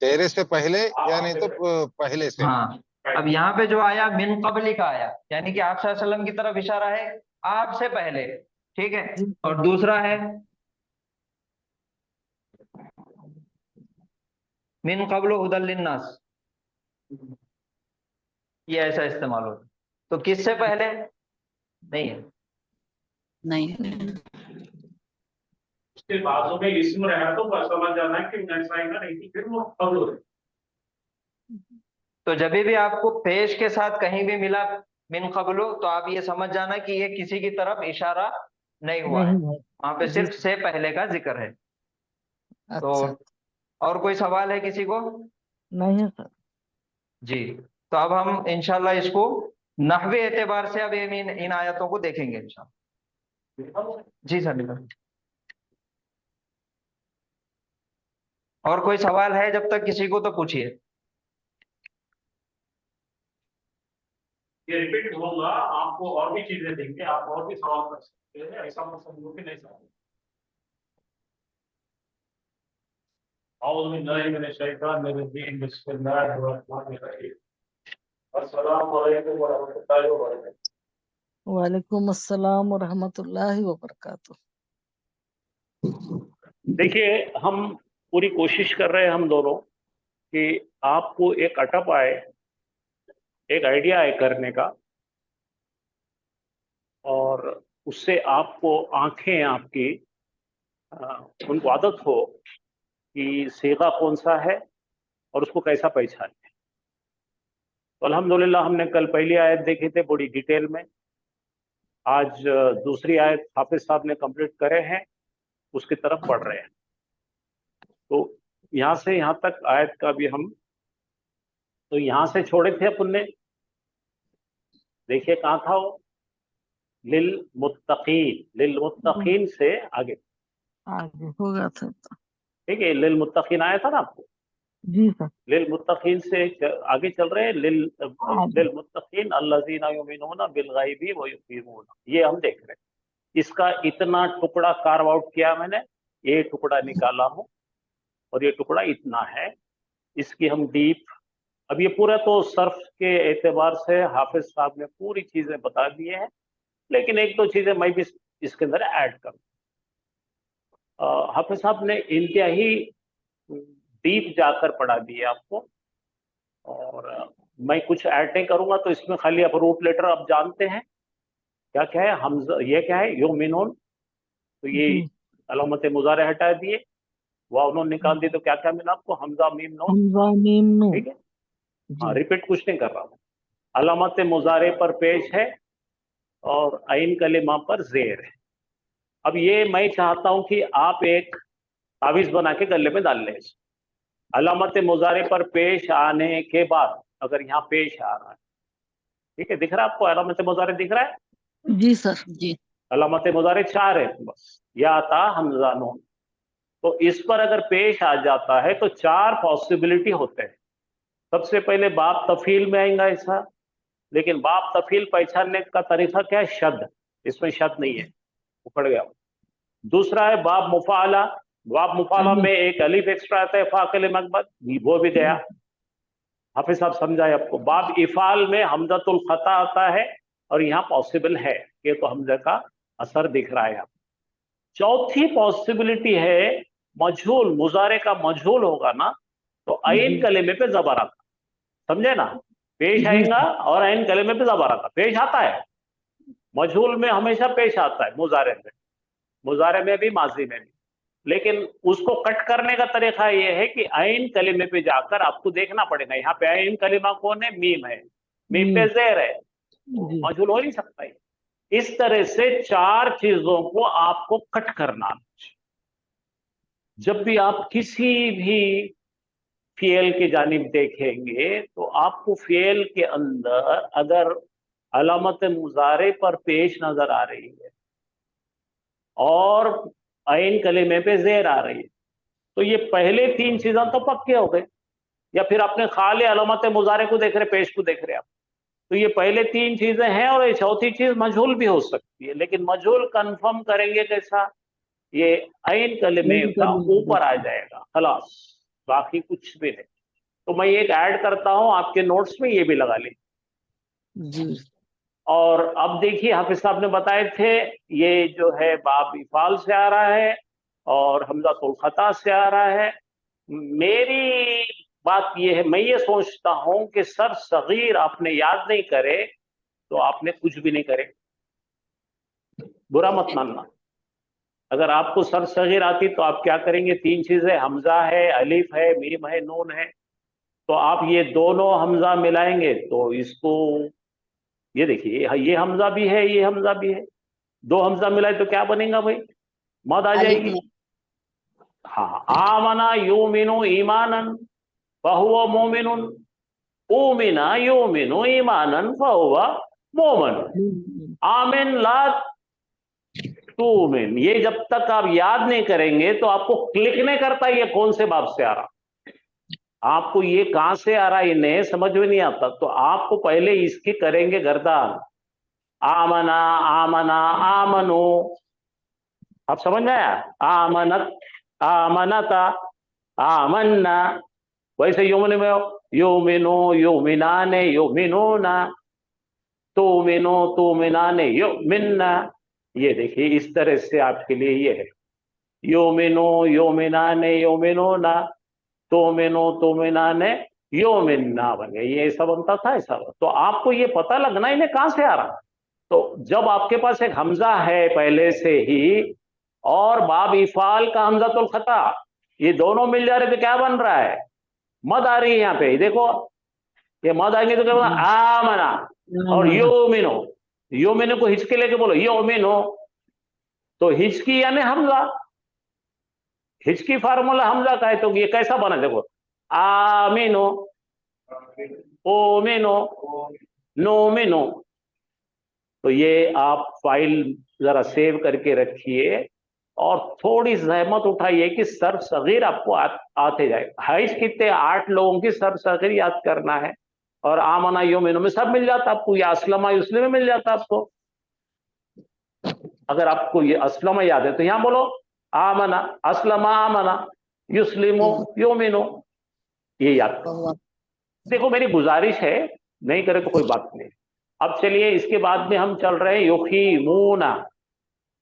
तेरे से पहले, या नहीं आपसे तो पहले। पहले से। हाँ, अब यहाँ पे जो आया मिन कबली का आया, यानी कि आप सल्लल्लाहु अलैहि वसल्लम की तरफ इशारा है, आपसे पहले। ठीक है। जी सर। और दूसरा है मिन कबल हुदल लिन्नास, ये ऐसा इस्तेमाल होता। तो किससे पहले? नहीं है। नहीं, उसके बाजू में इसम रहा तो बस समझ जाना है कि ऐसा आएगा, नहीं तो फिर वो कबल है। तो जब भी आपको पेश के साथ कहीं भी मिला मिन कबलो, तो आप ये समझ जाना कि ये किसी की तरफ इशारा नहीं हुआ है, नहीं है। वहां पे जी सिर्फ से पहले का जिक्र है। तो अच्छा। और कोई सवाल है किसी को? नहीं है सर। जी, तो अब हम इंशाल्लाह इसको नहवे एतबार से अब इन आयतों को देखेंगे इंशाल्लाह। जी सर, निकल। और कोई सवाल है जब तक किसी को, तो पूछिए। ये रिपीट होगा, आपको और भी चीजें देंगे, आप और भी सवाल कर सकते हैं, ऐसा मत समझो कि नहीं समझो। औज़ु बिल्लाहि मिनश शैतानिर रजीम, बिस्मिल्लाहिर रहमानिर रहीम। अस्सलामु अलैकुम व रहमतुल्लाहि व बरकातुहू। वालेकुम अस्सलाम व रहमतुल्लाहि व बरकातुहू। देखिए, हम पूरी कोशिश कर रहे हैं हम दोनों कि आपको एक अटप आए, एक आइडिया आए करने का, और उससे आपको आंखें आपकी उनको आदत हो कि सीगा कौन सा है और उसको कैसा पहचाने। तो अल्हम्दुलिल्लाह हमने कल पहली आयत देखी थी बड़ी डिटेल में, आज दूसरी आयत हाफिज साहब ने कंप्लीट करे हैं, उसकी तरफ बढ़ रहे हैं। तो यहाँ से यहाँ तक आयत का भी हम, तो यहाँ से छोड़े थे अपन ने, देखिए कहाँ था वो, लिल मुत्तकीन से आगे, आगे होगा सर तो। ठीक है, लिल मुत्तकीन आया था ना आपको, जी सर। लिल मुत्तकीन से आगे चल रहे हैं, आगे। लिल मुत्तकीन अल्लज़ीना युमिनूना बिल गैबी व युकीमूना, ये हम देख रहे हैं। इसका इतना टुकड़ा कार्व आउट किया मैंने, ये टुकड़ा निकाला हूँ और ये टुकड़ा इतना है, इसकी हम डीप, अब ये पूरा तो सर्फ के एतबार से हाफिज साहब ने पूरी चीजें बता दी हैं, लेकिन एक दो चीजें मैं भी इसके अंदर ऐड करूँ। हाफिज साहब ने इंतहाई डीप जाकर पढ़ा दिए आपको, और मैं कुछ ऐड नहीं करूंगा, तो इसमें खाली आप रूट लेटर आप जानते हैं, क्या क्या है हमजा, ये क्या है युमिनून, तो ये जी। अलामत मुजारे हटा दिए, वाव नून निकाल दिए, तो क्या क्या मिला आपको, हमजा मीम नून। हमजा मीम नून। ठीक है, हाँ जी। रिपीट कुछ नहीं कर रहा हूँ। अलामत मुजारे पर पेश है और आइन कलिमा पर जेर है। अब ये मैं चाहता हूं कि आप एक तावीज बना के गले में डाल लें। अलामत मुजारे पर पेश आने के बाद अगर यहाँ पेश आ रहा है, ठीक है, दिख रहा है आपको अलामत मुजारे दिख रहा है? जी सर। जी। अलामत मुजारे 4 है बस, या ता हमजा नून। तो इस पर अगर पेश आ जाता है तो 4 पॉसिबिलिटी होते हैं। सबसे पहले बाप तफील में आएगा ऐसा, लेकिन बाप तफील पहचानने का तरीका क्या है, शब्द, इसमें शब्द नहीं है, उखड़ गया। दूसरा है बाप मुफाला, बाप मुफाला में एक अलीफ एक्स्ट्रा आता है फाकिल मकबद, वो भी गया। हाफिज साहब समझाए आपको। बाप इफाल में हमजतुल खता आता है और यहाँ पॉसिबल है, ये तो हमजा का असर दिख रहा है यहाँ। चौथी पॉसिबिलिटी है मजहूल, मुजारे का मजहूल होगा ना तो आइन कलेमे पे जबर आता, समझे ना, पेश आएगा और आइन कलेमे पे जबर आता, पेश आता है। मजहूल में हमेशा पेश आता है, मुजारे में भी, माजी में भी, लेकिन उसको कट करने का तरीका यह है कि आइन कलिमे पे जाकर आपको देखना पड़ेगा, यहाँ पे आइन कलिमा कौन है, मीम है, मीम पे जेर है, मजहूल हो नहीं सकता है। इस तरह से 4 चीजों को आपको कट करना। जब भी आप किसी भी फेल की जानिब देखेंगे तो आपको फेल के अंदर अगर अलामत मुजारे पर पेश नजर आ रही है और आइन कलिमे पे जेर आ रही है, तो ये पहले 3 चीजें तो पक्के हो गए। या फिर आपने खाली अलामत मुजारे को देख रहे, पेश को देख रहे आप, तो ये पहले 3 चीजें हैं और ये चौथी चीज मजहूल भी हो सकती है। लेकिन मजहूल कंफर्म करेंगे कैसा, ये आइन कलिमे का ऊपर आ जाएगा, खलास, बाकी कुछ भी नहीं। तो मैं एक ऐड करता हूं आपके नोट्स में, ये भी लगा ली। जी। और अब देखिए हाफिज साहब ने बताए थे, ये जो है बाब इफाल से आ रहा है और हमज़ातुल खता से आ रहा है। मेरी बात ये है, मैं ये सोचता हूं कि सर सगीर आपने याद नहीं करे तो आपने कुछ भी नहीं करे, बुरा मत मानना। अगर आपको सर सगीर आती तो आप क्या करेंगे, 3 चीजें, हमजा है, अलिफ है, मीम है, नून है, तो आप ये दोनों हमजा मिलाएंगे तो इसको, ये देखिए ये हमजा भी है, ये हमजा भी है, 2 हमजा मिलाए तो क्या बनेगा भाई, मद आ जाएगी। हाँ, आमना युमिनु ईमानन फहुवा मोमिनुन, उमिना युमिनु ईमानन फहुवा मोमिन, आमिन ला तुमिन। ये जब तक आप याद नहीं करेंगे तो आपको क्लिक नहीं करता ये कौन से बाब से आ रहा, आपको ये कहां से आ रहा है इन्हें समझ में नहीं आता। तो आपको पहले इसकी करेंगे गर्दान, आमना आमना आमनो, आप समझ में आया, आमनत आमनता आमन्ना। वैसे योमिन में योमिनो योमिनाने योमिनोना, तुमिनो तुमिनाने योमिन्ना। ये देखिए इस तरह से आपके लिए ये है, योमिनो योमिनाने योमिनोना, तुमिनो तुमिनाने योमिन्ना बन गया, ये ऐसा बनता था ऐसा। तो आपको ये पता लगना इन्हें कहां से आ रहा। तो जब आपके पास एक हमजा है पहले से ही और बाब इफाल का हमजातुल खता, ये दोनों मिल जा रहे तो क्या बन रहा है, मद आ रही है। यहाँ पे देखो ये मद आएंगे तो क्या बोला, आमना, और योमिनो, योमिनो को हिचके लेके बोलो योमिनो, तो हिचकी यानी हमजा, हिचकी फार्मूला हमजा का है, तो ये कैसा बना देखो, आमिनो ओमिनो नोमिनो। तो ये आप फाइल जरा सेव करके रखिए और थोड़ी जहमत उठाइए कि सर सगीर आपको आते जाए। हाइज कितने 8 लोगों की सर सगीर याद करना है और आमना योमिनो में सब मिल जाता आपको, या असलमा युस्लिम में मिल जाता आपको। अगर आपको ये असलमा याद है तो यहां बोलो आमना असलमा आमना युस्लिमो योमिनो, ये याद करो। देखो मेरी गुजारिश है, नहीं करे तो कोई बात नहीं। अब चलिए इसके बाद में हम चल रहे हैं युखीमूना।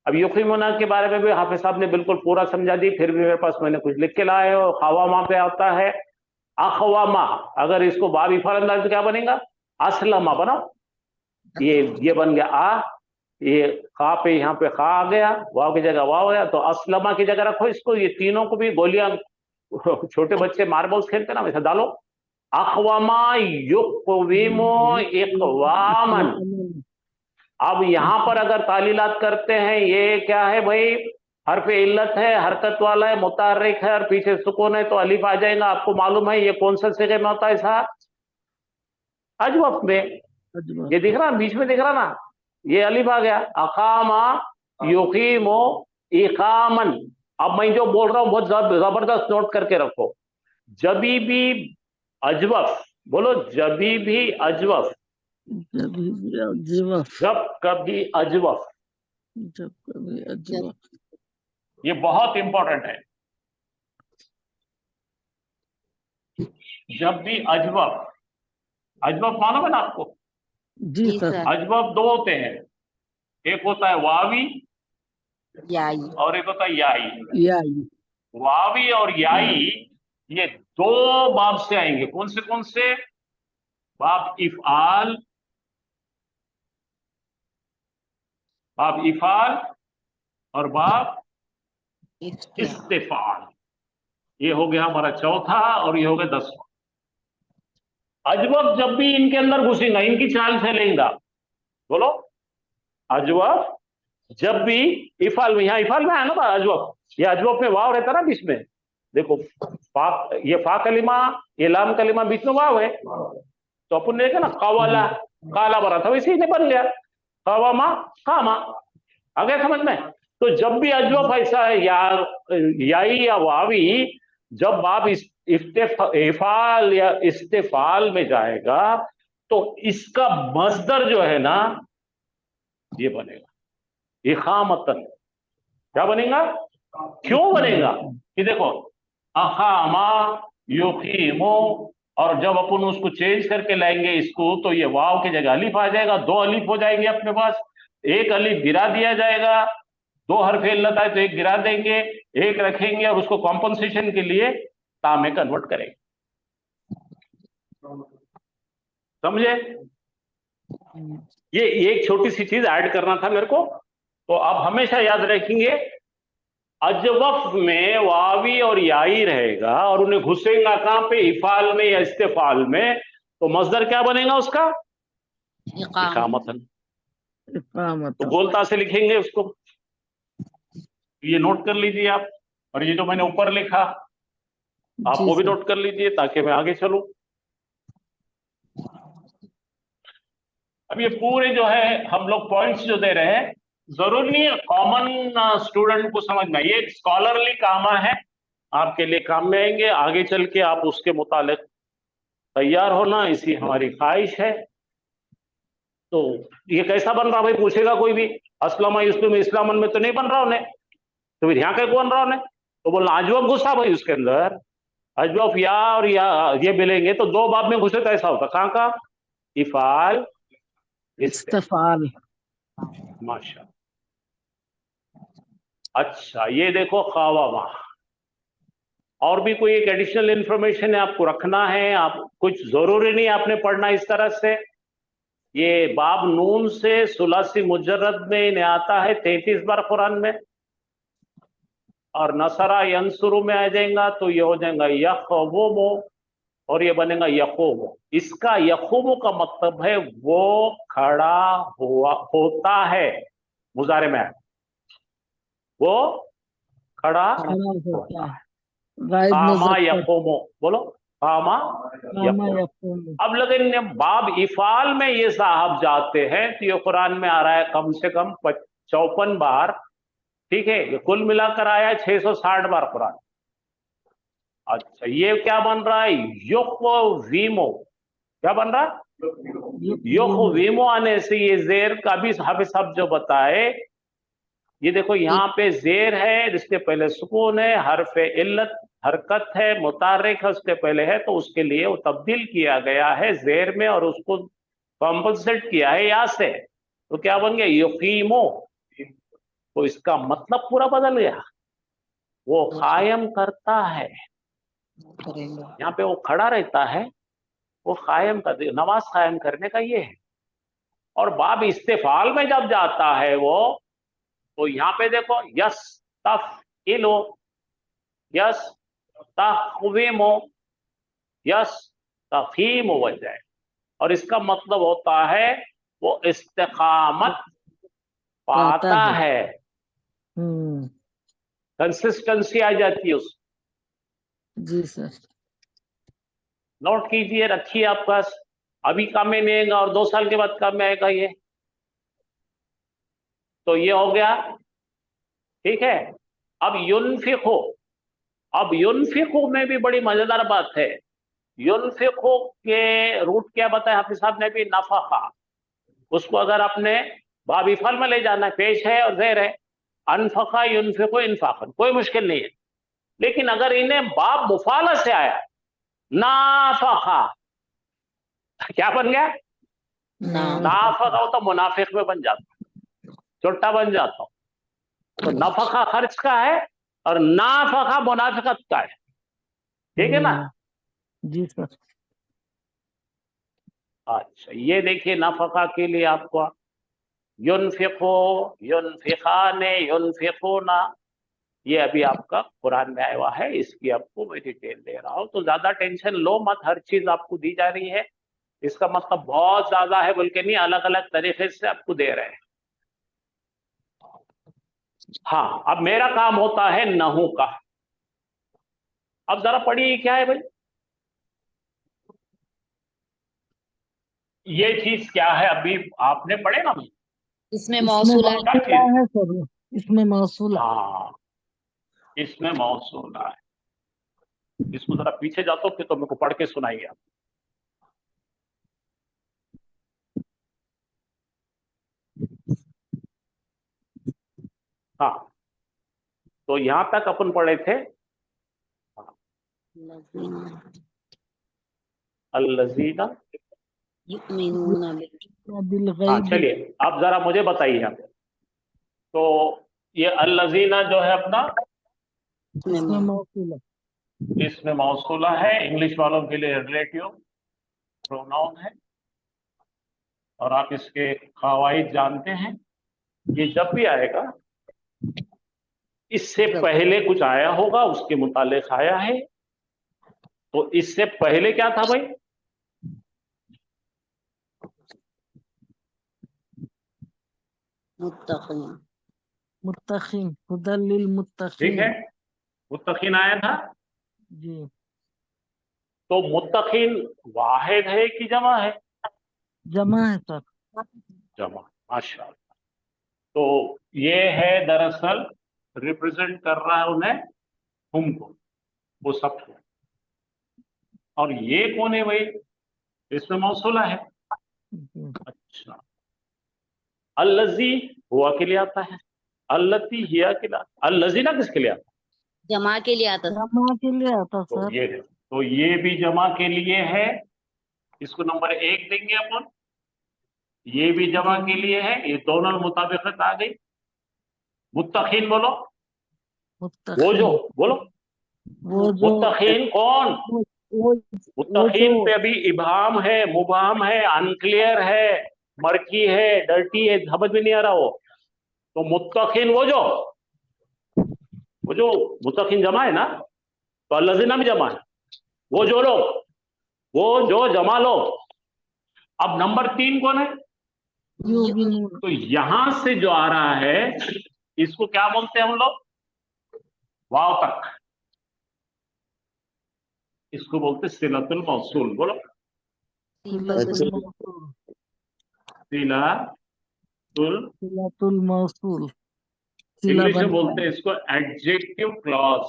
अब युखीमूना के बारे में भी हाफिज साहब ने बिल्कुल पूरा समझा दी, फिर भी मेरे पास मैंने कुछ लिख के लाए हो। खवामा पे आता है अखवामा, अगर इसको बाब इफाल अंदाज तो क्या बनेगा, असलमा बनाओ, ये बन गया आ, ये खा पे यहाँ पे खा आ गया, वाव की जगह वाव गया, तो असलमा की जगह रखो इसको। ये तीनों को भी गोलियां, छोटे बच्चे मार्बल्स खेलते ना वैसे डालो। अखवामा युक्विमो इकवामन। अब यहां पर अगर तालीलात करते हैं, ये क्या है भाई, हरफ इल्लत है, हरकत वाला है, मुतार्रिक है और पीछे सुकून है, तो अलिफ आ जाएगा। आपको मालूम है ये कौन सा सिगे में होता है साहब? अजवफ में। ये दिख रहा बीच में, दिख रहा ना, ये अलिफ आ गया। अकामा युकीमो इकामन। अब मैं जो बोल रहा हूं बहुत जबरदस्त नोट करके रखो। जबी भी अजवफ, बोलो जबी भी अजवफ, जब कभी अजवफ, जब कभी अजवा। ये बहुत इंपॉर्टेंट है। जब भी अजवफ, अजवफ मालूम है ना आपको? जी जी सर। सर। अजवफ दो होते हैं, एक होता है वावी याई। और एक होता है याई। या वावी और याई ये दो बाब से आएंगे। कौन से? बाब इफआल, बाब इफाल और बाब इस्तिफाल। ये हो गया हमारा चौथा और ये हो गया 10वां। अजवफ जब भी इनके अंदर घुसेगा, इनकी चाल चलेगा। बोलो अजवफ जब भी इफाल में, यहाँ इफाल में आया ना अजवफ, ये अजवफ में वाव रहता ना बीच में। देखो फा, ये फा कलिमा, ये लाम कलिमा, बीच में वाव है, तो अपन ने देखा ना कवाला, काला बना था वैसे ही बन गया कवामा कामा। आ गया समझ में? तो जब भी अजवफ ऐसा है याई या वावी, जब बाब इफाल या इस्तिफाल में जाएगा तो इसका मस्दर जो है ना ये बनेगा इखामतन। क्या बनेगा? क्यों बनेगा? कि देखो अखामा युकीमो, और जब अपन उसको चेंज करके लाएंगे इसको, तो ये वाव की जगह अलिफ आ जाएगा, दो अलिफ हो जाएंगे अपने पास। एक अलिफ गिरा दिया जाएगा, दो हरफ इल्लत है तो एक गिरा देंगे, एक रखेंगे और उसको कॉम्पनसेशन के लिए ता में कन्वर्ट करेंगे। समझे? ये एक छोटी सी चीज ऐड करना था मेरे को। तो आप हमेशा याद रखेंगे अजवफ में वावी और याई रहेगा और उन्हें घुसेगा कहां पे? इफाल में या इस्तिफाल में, तो मस्दर क्या बनेगा उसका? इकामतन। तो गोलता से लिखेंगे उसको, ये नोट कर लीजिए आप। और ये जो मैंने ऊपर लिखा आप वो भी नोट कर लीजिए ताकि मैं आगे चलूं। अब ये पूरे जो है हम लोग पॉइंट्स जो दे रहे हैं, जरूरी नहीं है कॉमन स्टूडेंट को समझना, ये एक स्कॉलरली काम है, आपके लिए काम में आएंगे। आगे चल के आप उसके मुतालिक तैयार होना, इसी हमारी ख्वाहिश है। तो ये कैसा बन रहा भाई, पूछेगा कोई भी, असलमा इस्लामन में तो नहीं बन रहा उन्हें, तो फिर यहाँ का बन रहा उन्हें? तो बोलना अजवफ घुसा भाई उसके अंदर, अजवफ या और या ये मिलेंगे तो दो बाब में घुसे तो ऐसा होता। कहाँ का? इफाल इस्तिफाल। माशा। अच्छा ये देखो खावामा। और भी कोई एक एडिशनल इंफॉर्मेशन है आपको रखना है? आप कुछ जरूरी नहीं आपने पढ़ना इस तरह से। ये बाब नून से सुलासी मुजर्रद में इन्हें आता है 33 बार कुरान में, और नसरा यंसुरु में आ जाएगा तो ये हो जाएगा यखवुमु, और ये बनेगा यखूमु। इसका यखूमु का मतलब है वो खड़ा हुआ होता है, मुजारे में वो खड़ा होता है। कामा यखूमु, बोलो कामा यखूमु। अब लेकिन बाब इफाल में ये साहब जाते हैं तो ये कुरान में आ रहा है कम से कम 54 बार, ठीक है? ये कुल मिलाकर आया है 660 बार कुरान। अच्छा ये क्या बन रहा है? युक्वीमो। क्या बन रहा है? युक्वीमो आने से ये जेर का भी हाफिज साहब जो बताए, ये देखो यहाँ पे जेर है, जिसके पहले सुकून है, हरफ इल्लत हरकत है, मुतारिक है, उसके पहले है, तो उसके लिए वो तब्दील किया गया है जेर में और उसको कॉम्पनसेट किया है या से, तो क्या बन गया? युकीमो। तो इसका मतलब पूरा बदल गया, वो कायम करता है। यहाँ पे वो खड़ा रहता है, वो कायम कर, नमाज कायम करने का ये है। और बाब इस्तेफाल में जब जाता है वो, तो यहाँ पे देखो यस तफ इलो, यस तखवीमो, यस तफीमो बन जाए, और इसका मतलब होता है वो इस्तिकामत पाता है, हम्म, कंसिस्टेंसी आ जाती है उस। जी सर। नोट कीजिए, रखिए आप पास, अभी काम में नहीं आएगा और 2 साल के बाद काम में आएगा ये। तो ये हो गया, ठीक है। अब युनफिकु, अब युनफिकु में भी बड़ी मजेदार बात है। युनफिकु के रूट क्या बताया हाफिज साहब ने भी, नफका। उसको अगर आपने बाबिफल में ले जाना है, पेश है और ज़ेर है, अनफका युनफिकु इनफाकन, कोई मुश्किल नहीं है। लेकिन अगर इन्हें बाब मुफाला से आया, नाफका, क्या बन गया? नाफका हो तो मुनाफिक में बन जाता, छोटा बन जाता। तो नफका खर्च का है और नाफका मुनाफिकत का है, ठीक है ना? जी सर। अच्छा, ये देखिए नफका के लिए आपको युनफिको, युनफिकाने, युनफिकूना, ये अभी आपका कुरान में आया हुआ है, इसकी आपको मैं डिटेल दे रहा हूं। तो ज्यादा टेंशन लो मत, हर चीज आपको दी जा रही है, इसका मतलब बहुत ज्यादा है बोल के नहीं, अलग अलग तरीके से आपको दे रहे हैं। हाँ, अब मेरा काम होता है नहू का। अब जरा पढ़िए क्या है भाई, ये चीज क्या है, अभी आपने पढ़े ना? इसमें मौसूला है। क्या चीज? है सर, इसमें मौसूला। हाँ, इसमें मौसूला है। इसको जरा पीछे जाता हूँ फिर तो मेरे को पढ़ के सुनाइए आप। हाँ, तो यहां तक अपन पढ़े थे, अल्लज़ीना युमिनूना हाँ। बिलगैब। चलिए अब जरा मुझे बताइए यहाँ पे, तो ये अल्लज़ीना जो है अपना, इसमें मौसूला। इसमें मौसूला है, इंग्लिश वालों के लिए रिलेटिव प्रोनाउन है, और आप इसके कवाइद जानते हैं। ये जब भी आएगा, इससे पहले कुछ आया होगा, उसके मुतालिक आया है। तो इससे पहले क्या था भाई? मुत्तकीन। मुत्तकीन, हुदल लिल ठीक मुत्तकीन। है, मुत्तकीन आया था। जी, तो मुत्तकीन वाहिद है कि जमा है? जमा है सर। जमा, माशाअल्लाह। तो ये है दरअसल रिप्रेजेंट कर रहा है उन्हें, हमको, वो सबको। और ये कौन है भाई? इसमें मौसूला है। जी। अच्छा, अल्लज़ी हुआ के लिए आता है, अल्लती हिया के लिए, अल्लज़ीना किसके लिए आता जमा के लिए आता था। जमा के लिए आता है? तो सर। ये, तो ये भी जमा के लिए है, इसको नंबर 1 देंगे अपन। ये भी जमा के लिए है, ये दोनों में मुताबिकत आ गई। मुत्तकीन बोलो, वो मुत्तकीन, जो बोलो, वो जो मुत्तकीन कौन? वो मुत्तकीन जो पे अभी इबाम है, मुबाम है, अनक्लियर है, मर्की है, डर्टी है, समझ में नहीं आ रहा वो। तो मुत्तकीन वो जो मुत्तकीन जमा है ना, तो अल्लज़ीना भी जमा है, वो जो लोग, वो जो जमा लोग। अब नंबर 3 कौन है? युमिनून। तो यहां से जो आ रहा है, इसको क्या बोलते हैं हम लोग? वाव तक, इसको बोलते सिलतुल मौसूल। बोलो, सिलतुल मौसूल। सिलतुल, सिलतुल मौसूल। सिला इंग्लिश में बन बोलते हैं इसको एडजेक्टिव क्लॉज।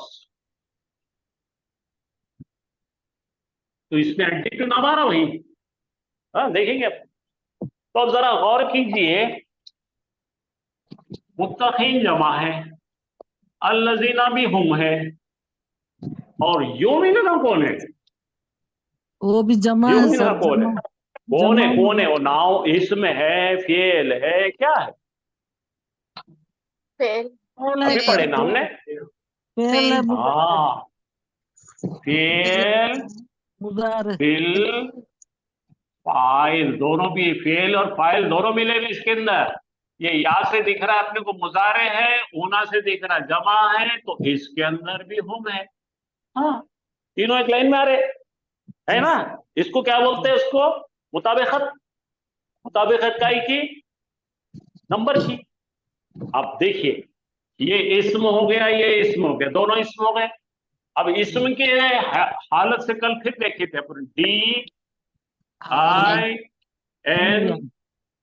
तो इसमें एडजेक्टिव नाम आ रहा वही, हाँ देखेंगे अब। तो अब जरा गौर कीजिए, मुत्तकीन जमा है, अल्लज़ीना भी हम है, और युमिनूना कौन है? वो भी जमा है युमिनूना सर। कौन है? जमा, कौन है? जमा कौन है वो? नाउ इसमें है, फेल है, क्या है? फेल। फेल है अभी सर, पढ़े ना हमने। फेल है हाँ, फेल मुदार। बिल फाइल, दोनों भी फेल और फाइल दोनों मिले भी इसके अंदर। ये या से दिख रहा है अपने को मुजारे है, ऊना से दिख रहा है जमा है, तो इसके अंदर भी हम है। हाँ, तीनों एक लाइन में आ रहे है ना। इसको क्या बोलते हैं? उसको मुताबिकत, मुताबिकत काई की, नंबर की। अब देखिए, ये इस्म हो गया, ये इस्म हो गया, दोनों इस्म हो गए। अब इस्म के हालत से कल फिर देखे थे अपन, DIN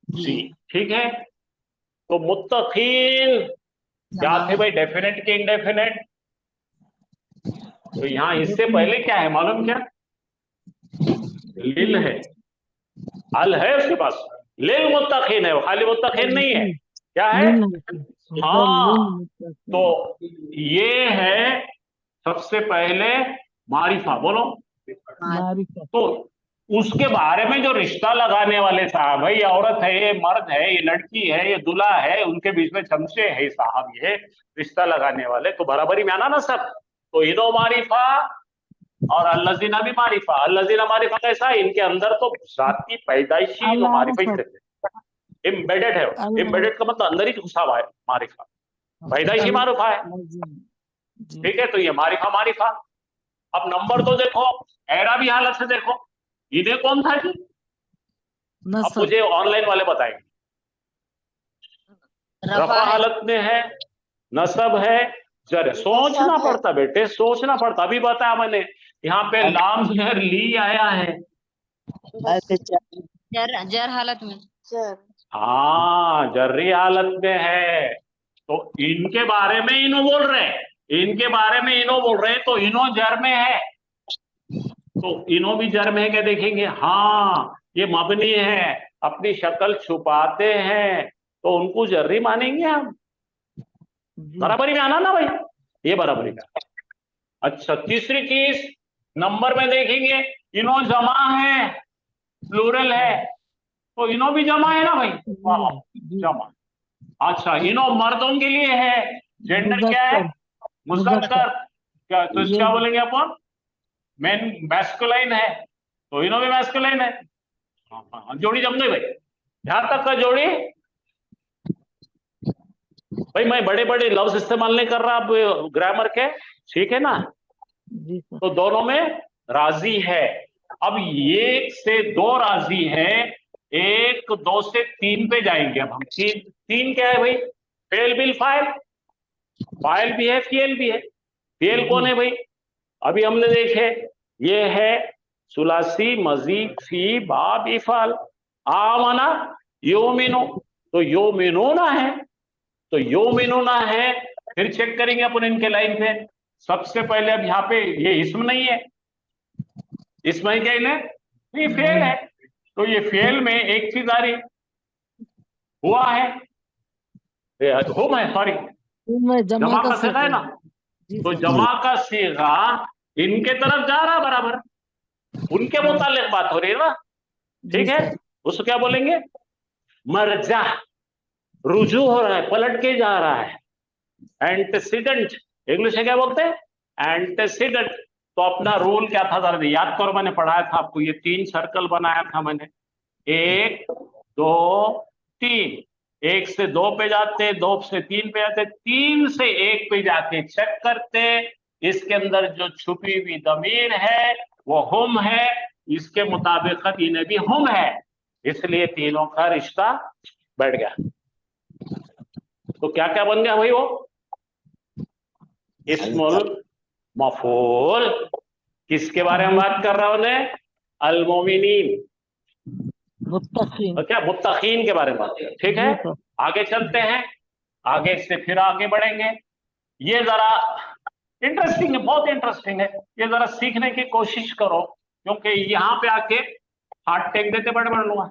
C, ठीक है। तो मुत्तकीन क्या थे भाई? डेफिनेट के इंडेफिनेट। तो यहाँ इससे पहले क्या है मालूम? क्या लिल है, अल है उसके पास, लिल मुत्तकीन है, वो खाली मुत्तकीन नहीं है। क्या है? हाँ, तो ये है सबसे पहले मारिफा। बोलो। मारिफा। तो उसके बारे में जो रिश्ता लगाने वाले साहब है, ये औरत है, ये मर्द है, ये लड़की है, ये दूल्हा है, उनके बीच में चमचे है साहब, ये रिश्ता लगाने वाले, तो बराबरी में आना ना सब। तो इनो मारिफा और अल्लाजीना भी मारिफा। अल्लाजीना मारिफा कैसा है? इनके अंदर तो जाती पैदाइशी वो मारिफा ही रहते, इम्बेडेड है। इम्बेडेड का मतलब अंदर ही घुसा हुआ है मारिफा, पैदाइशी मारिफा है, ठीक है। तो ये मारिफा मारिफा। अब नंबर 2 देखो, एराबी हालत से देखो, इन्हें कौन था जी? अब मुझे ऑनलाइन वाले बताएंगे। रफा हालत में है, नसब है, जर। सोचना पड़ता बेटे, सोचना पड़ता। अभी बताया मैंने, यहाँ पे लाम जर ली आया है, जर हालत में। हाँ, जर्री हालत में है। तो इनके बारे में इनो बोल रहे हैं, इनके बारे में इनो बोल रहे हैं, तो इनो जर में है। तो इनो भी जर में है क्या? देखेंगे, हाँ ये मबनी है, अपनी शक्ल छुपाते हैं, तो उनको जर्री मानेंगे हम। बराबरी में आना ना भाई, ये बराबरी में। अच्छा, तीसरी चीज नंबर में देखेंगे, इनो जमा है, प्लूरल है, तो इनो भी जमा है ना भाई, जमा। अच्छा, इनो मर्दों के लिए है, जेंडर क्या है? मुज़क्कर। क्या तो इसका बोलेंगे अपन मेन मैस्कुलाइन है, तो इनो भी मैस्कुलाइन है। जोड़ी जम गई भाई, यहां तक का जोड़ी। भाई मैं बड़े बड़े लफ्ज इस्तेमाल नहीं कर रहा अब ग्रामर के, ठीक है ना। तो दोनों में राजी है। अब 1 से 2 राजी है, 1 2 से 3 पे जाएंगे। अब हम 3 क्या है भाई? फेल बिल फाइल, फाइल भी है, फेल भी है। फेल कौन है भाई? अभी हमने देखे, ये है सुलासी मजीद फी बाब इफाल। आमना योमिनो, तो योमिनोना है, तो योमिनोना है। फिर चेक करेंगे अपन इनके लाइन पे। सबसे पहले अब यहाँ पे ये इसम नहीं है, इसमें क्या इन्हें? ये फेल है, तो ये फेल में एक चीज आ रही हुआ है, हुम है, सॉरी, जमा का सीगा है ना। तो जमा का सीगा इनके तरफ जा रहा बराबर, उनके मुतालिक बात हो रही है ना, ठीक है। उसको क्या बोलेंगे? मरजा, रुजू हो रहा है, पलट के जा रहा है। एंटेसिडेंट इंग्लिश में क्या बोलते हैं? एंटेसिडेंट। तो अपना रूल क्या था जरा याद करो, मैंने पढ़ाया था आपको, ये 3 सर्कल बनाया था मैंने, 1 2 3। 1 से 2 पे जाते, 2 से 3 पे जाते, 3 से 1 पे जाके चेक करते, इसके अंदर जो छुपी हुई दमीर है वो हम है, इसके मुताबिक इन्हें भी हम है, इसलिए तीनों का रिश्ता बैठ गया। तो क्या क्या बन गया भाई? वो इस्मुल मफूल। किसके बारे में बात कर रहा हूं मैं? अल मोमिनीन, मुत्तकीन। क्या मुत्तकीन के बारे में बात कर, ठीक है। आगे चलते हैं, आगे से फिर आगे बढ़ेंगे। ये जरा इंटरेस्टिंग है, बहुत इंटरेस्टिंग है, ये जरा सीखने की कोशिश करो, क्योंकि यहाँ पे आके हाथ टेक देते बड़े बड़े लोग।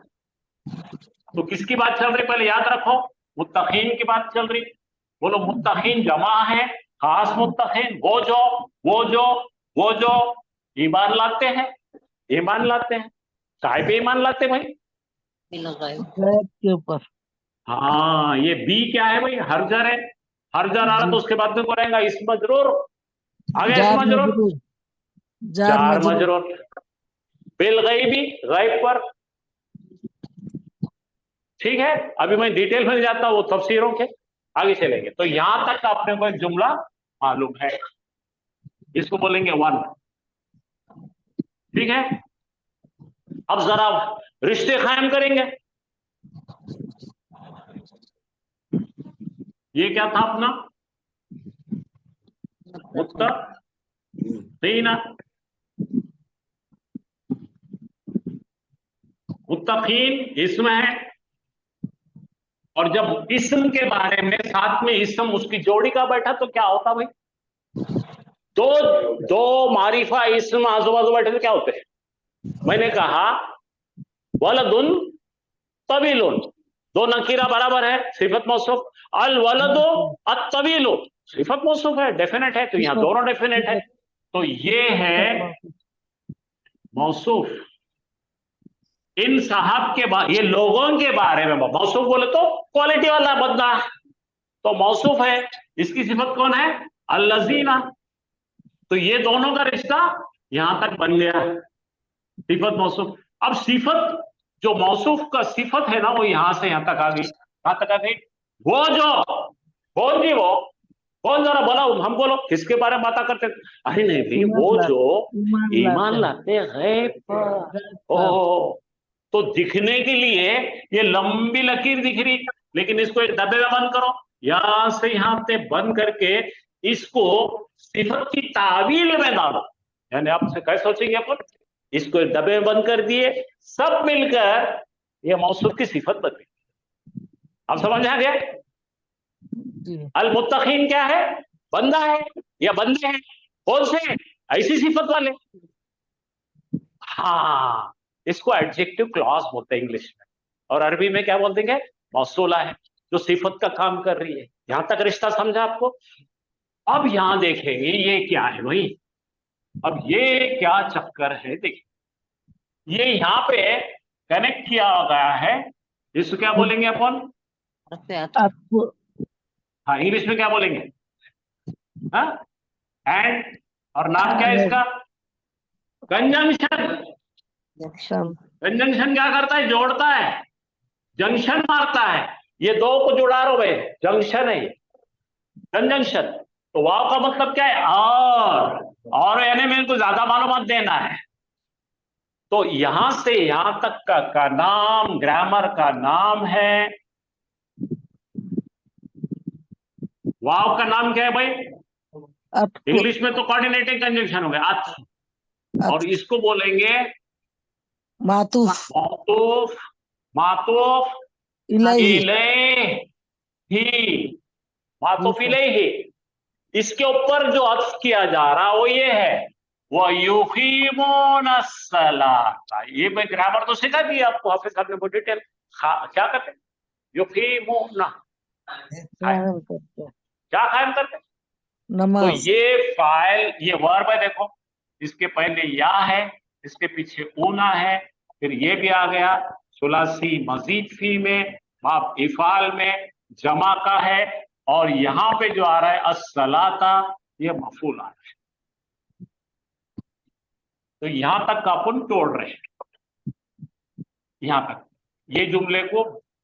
तो किसकी बात चल रही पहले याद रखो, मुत्तकीन की बात चल रही। बोलो, मुत्तकीन जमा है, खास मुत्तकीन वो जो ईमान लाते हैं, ईमान लाते हैं। काय पे ईमान लाते भाई? गैब के ऊपर। हाँ, ये बी क्या है भाई? हरजर है, हरजर आ रहा तो उसके बाद में करेंगे इस्म मजरूर, आगे इस्म मजरूर, जार मजरूर। बिल गैबी, गैब पर, ठीक है, अभी मैं डिटेल में जाता हूँ, वो तफसीरों के आगे चलेंगे। तो यहां तक अपने को एक जुमला मालूम है, इसको बोलेंगे वन। ठीक है, अब जरा रिश्ते कायम करेंगे। ये क्या था अपना मुत्तकीना, मुत्तकीन इसम है, और जब इस्म के बारे में साथ में इस्म उसकी जोड़ी का बैठा तो क्या होता भाई? दो दो मारिफा इस्म आजू बाजू बैठे तो क्या होते हैं? मैंने कहा वलदुन तवीलुन, दो नकीरा बराबर है, सिफत मौसूफ। अल वलदो अत्तवीलु सिफत मौसूफ है, डेफिनेट है, तो यहाँ दोनों डेफिनेट है। तो ये है मौसूफ। इन साहब के ये लोगों के बारे में मौसूफ बोले तो क्वालिटी वाला बंदा, तो मौसूफ है, इसकी सिफत कौन है? अल्लज़ीना। तो ये दोनों का रिश्ता यहां तक बन गया, सिफत मौसूफ। अब सिफत जो मौसूफ का सिफत है ना, वो यहां से यहां तक आ गई। कहां तक आ गई? वो जो कौन जी, वो कौन, जरा बोला, हम बोलो किसके बारे में बात करते? अरे नहीं भाई, वो जो ईमान लाते हैं। ओ, तो दिखने के लिए ये लंबी लकीर दिख रही, लेकिन इसको एक डब्बे में बंद करो, यहां से यहां पे बंद करके इसको सिफत की तावील में डालो। यानी आपसे कैसे सोचेंगे अपन, इसको एक डब्बे में बंद कर दिए, सब मिलकर ये मौसूफ की सिफत बन गई। अब समझ आ गया? अल मुत्तकीन क्या है? बंदा है या बंदे हैं? कौन से? ऐसी सिफत वाले। हाँ, इसको एडजेक्टिव क्लॉज बोलते हैं इंग्लिश में, और अरबी में क्या बोलते हैं? मौसूला है, जो सिफत का काम कर रही है। यहां तक रिश्ता समझा आपको? अब यहां देखेंगे ये क्या है भाई, अब ये क्या चक्कर है। देखिए, ये यहां पे कनेक्ट किया गया है, इसको क्या बोलेंगे अपन? हाँ, इंग्लिश में क्या बोलेंगे? हाँ, एंड, और नाम क्या है इसका? कंजंक्शन। कंजंक्शन क्या करता है? जोड़ता है, जंक्शन मारता है, ये दो को जुड़ा रहा भाई, जंक्शन है ये, कंजंक्शन। तो वाव का मतलब क्या है? और यानी मेरे को ज्यादा मालूमात देना है। तो यहां से यहां तक का नाम, ग्रामर का नाम है। वाव का नाम क्या है भाई? इंग्लिश में तो कोऑर्डिनेटिंग कंजंक्शन हो गया, अथ। और इसको बोलेंगे मातूफ मातूफ। मातूफ इलैही, मातूफ इलैही। इसके ऊपर जो अत्फ किया जा रहा वो ये है, वो युकीमूना सलाता। ये मैं ग्रामर तो सिखा दिया आपको, हाफिज साहब ने बहुत डिटेल। क्या करते? युकीमूना, क्या कायम करते? तो ये फाइल, ये वर्ब है, देखो इसके पहले या है, इसके पीछे ऊना है, फिर ये भी आ गया सुलासी मजीद फी में, बाप इफाल में जमा का है, और यहां पे जो आ रहा है अस्सलाता, ये मफूल आ रहा है। तो यहां तक का अपन तोड़ रहे हैं, यहां तक। ये जुमले को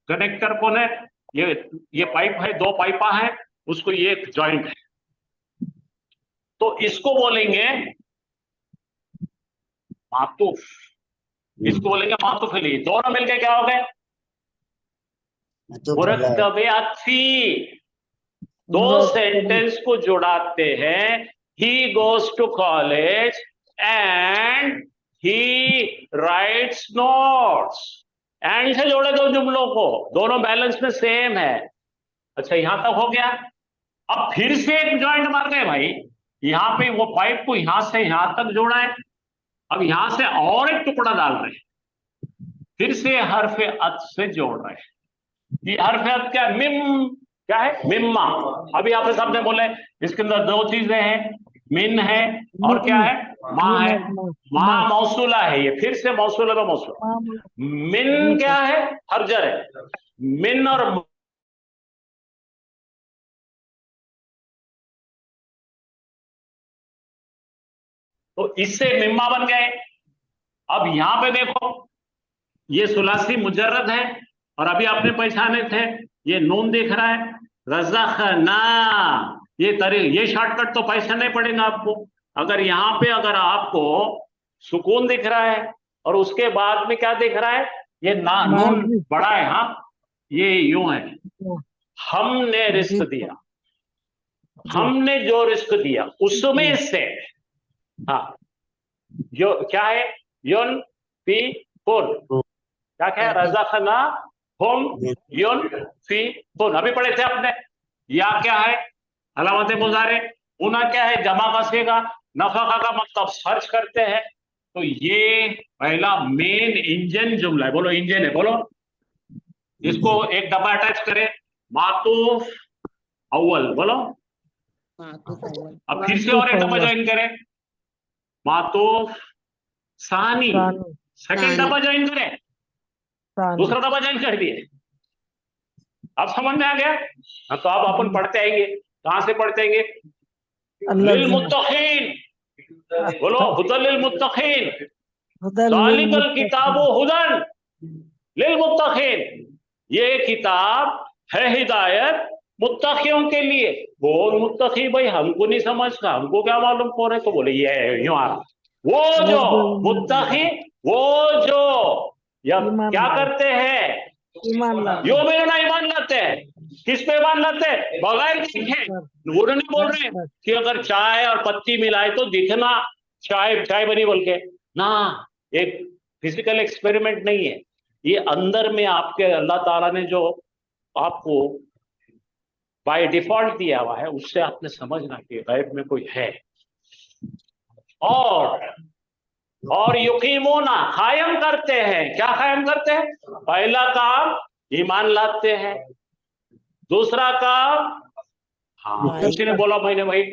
कनेक्टर कौन है? ये पाइप है, दो पाइपा है, उसको ये जॉइंट है, तो इसको बोलेंगे मातूफ। इसको बोलेंगे मातूफ इलैही। दोनों मिलकर क्या हो गए? मुरक्कबे अत्फी। दो सेंटेंस को जोड़ाते हैं, he goes to college and he writes notes. And से जोड़े दो जुमलों को, दोनों बैलेंस में सेम है। अच्छा, यहां तक हो गया। अब फिर से एक जॉइंट मार गए भाई, यहां पे वो पाइप को यहां से यहां तक जोड़ा है, अब यहां से और एक टुकड़ा डाल रहे हैं, फिर से हर्फ अत से जोड़ रहे हैं। ये हर्फ अत क्या? मिम, क्या है? मिम्मा। अभी आपके सामने बोले इसके अंदर दो चीजें हैं, मिन है और क्या है? माँ है। माँ मौसूला है, ये फिर से मौसूला में मौसूला। मिन क्या है? हर्जर है। मिन और तो इससे मिम्मा बन गए। अब यहां पे देखो, ये सुलासी मुजर्रद है और अभी आपने पहचाने थे, ये नून दिख रहा है, रज़क़ना, ये शॉर्टकट तो पहचानना पड़ेगा आपको। अगर यहाँ पे अगर आपको सुकून दिख रहा है और उसके बाद में क्या दिख रहा है, ये नून बड़ा है, हाँ, ये यूं है, हमने रिस्क दिया, हमने जो रिस्क दिया उसमें से, हाँ, जो क्या है, युन फी कुन, क्या क्या है, रज़क़ना हम युन फी कुन, अभी पढ़े थे आपने। या क्या है, अलामत मुजारे, उना क्या है, जमा का सीगा, नफका का मतलब सर्च करते हैं। तो ये पहला मेन इंजन जुमला है, बोलो इंजन है, बोलो। इसको एक डब्बा अटैच करें, मातूफ अव्वल, बोलो। अब फिर से और एक डब्बा ज्वाइन करें, मातूफ सानी, सेकंड डब्बा ज्वाइन करें, दूसरा डब्बा ज्वाइन कर दिए। अब समझ में आ गया? तो अब अपन पढ़ते आएंगे, कहां से पढ़ते आएंगे, लिल मुत्तकीन, बोलो, हुदल लिल मुत्तकीन, ज़ालिकल किताबु हुदन लिल मुत्तकीन, ये किताब है हिदायत मुत्तकियों के लिए। कौन मुत्तकी भाई, हमको नहीं समझता, हमको क्या मालूम कौन है, तो बोले ये यूं आ रहा, वो जो मुत्तकी, वो जो या क्या करते हैं, यूमिनूना, ईमान लाते हैं। किस पे ईमान लाते हैं, बगैर देखे। वो नहीं बोल रहे कि अगर चाय और पत्ती मिलाए तो दिखना चाय चाय बनी बोल के ना, एक फिजिकल एक्सपेरिमेंट नहीं है ये, अंदर में आपके अल्लाह ताला ने जो आपको बाय डिफॉल्ट दिया हुआ है, उससे आपने समझना कि गैब में कोई है। और युकीमोना, कायम करते हैं, क्या कायम करते हैं, पहला काम ईमान लाते हैं, दूसरा काम, हाँ, किसी ने बोला मैंने भाई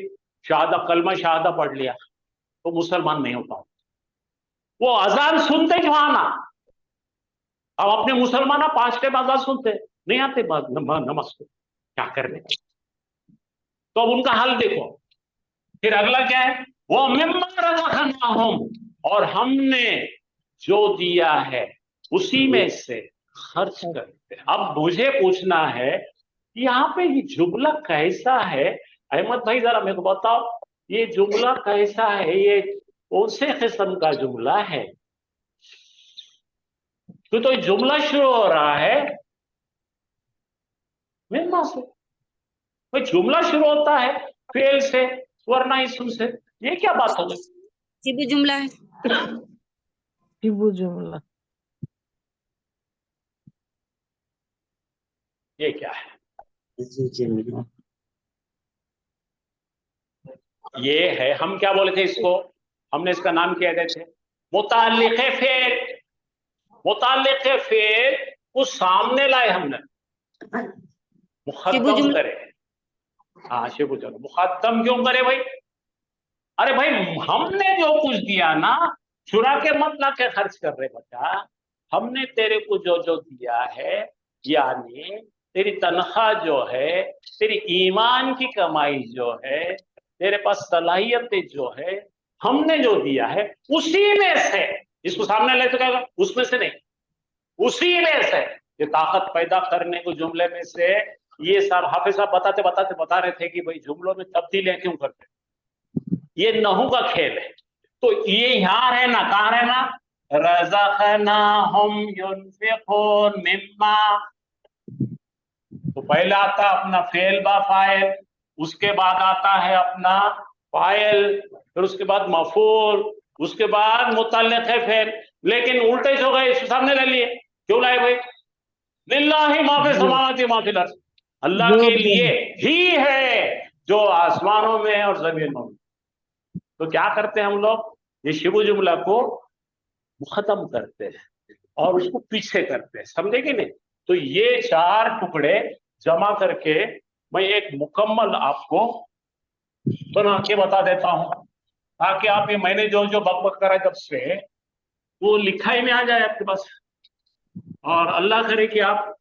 शहादा कलमा शहादा पढ़ लिया तो मुसलमान नहीं होता, वो अजान सुनते क्यों आना। अब अपने मुसलमान 5 टाइम अजान सुनते नहीं आते नमाज को, क्या करने, तो अब उनका हाल देखो। फिर अगला क्या है, वो मिम्मा रज़क़नाहुम, और हमने जो दिया है उसी में से खर्च करते हैं। अब मुझे पूछना है यहाँ पे ये जुमला कैसा है, अहमद भाई जरा मेरे को बताओ, ये जुमला कैसा है, ये कौन से किस्म का जुमला है। तो ये जुमला शुरू हो रहा है मिम्मा से, भाई जुमला शुरू होता है फेल से वरना इसम से, ये क्या बात हो गई, सिबी जुमला है। जुमला, ये क्या है, ये है, हम क्या बोले थे इसको, हमने इसका नाम क्या देते थे, मुताल्लिक़े फेल। मुताल्लिक़े फेल को सामने लाए हमने, मुक़द्दम करे, हाँ शिबु जुमला, मुक़द्दम क्यों करे भाई, अरे भाई हमने जो कुछ दिया ना, चुरा के मत ला के खर्च कर रहे बच्चा, हमने तेरे को जो जो दिया है, यानी तेरी तनख्वाह जो है, तेरी ईमान की कमाई जो है, तेरे पास सलाहियतें जो है, हमने जो दिया है उसी में से, इसको सामने ले तो क्या, उसमें से नहीं, उसी में से, ये ताकत पैदा करने को जुमले में से, ये सब हाफिज साहब बता रहे थे कि भाई जुमलों में तब्दीलियां क्यों करते, ये नहू का खेल है। तो ये यहाँ रहना, कहाँ रहना, रज़क़नाहुम युनफिकून मिम्मा, तो पहले आता है अपना फेल बा फाइल, उसके बाद आता है अपना फाइल, फिर उसके बाद मफूल, उसके बाद मुतल्लिक़े फेल, लेकिन उल्टे हो गए, इसके सामने ले लिए, क्यों लाए भाई, लिल्लाहि मा फिस समावाति मा फिल अर्ज़, अल्लाह के लिए ही है जो आसमानों में और जमीनों में। तो क्या करते हैं हम लोग, ये शिबु जुमला को खत्म करते हैं और उसको पीछे करते हैं, समझे कि नहीं। तो ये 4 टुकड़े जमा करके मैं एक मुकम्मल आपको बना के बता देता हूं, ताकि आप ये मैंने जो जो बकबक करा जब से वो लिखाई में आ जाए आपके पास, और अल्लाह करे कि आप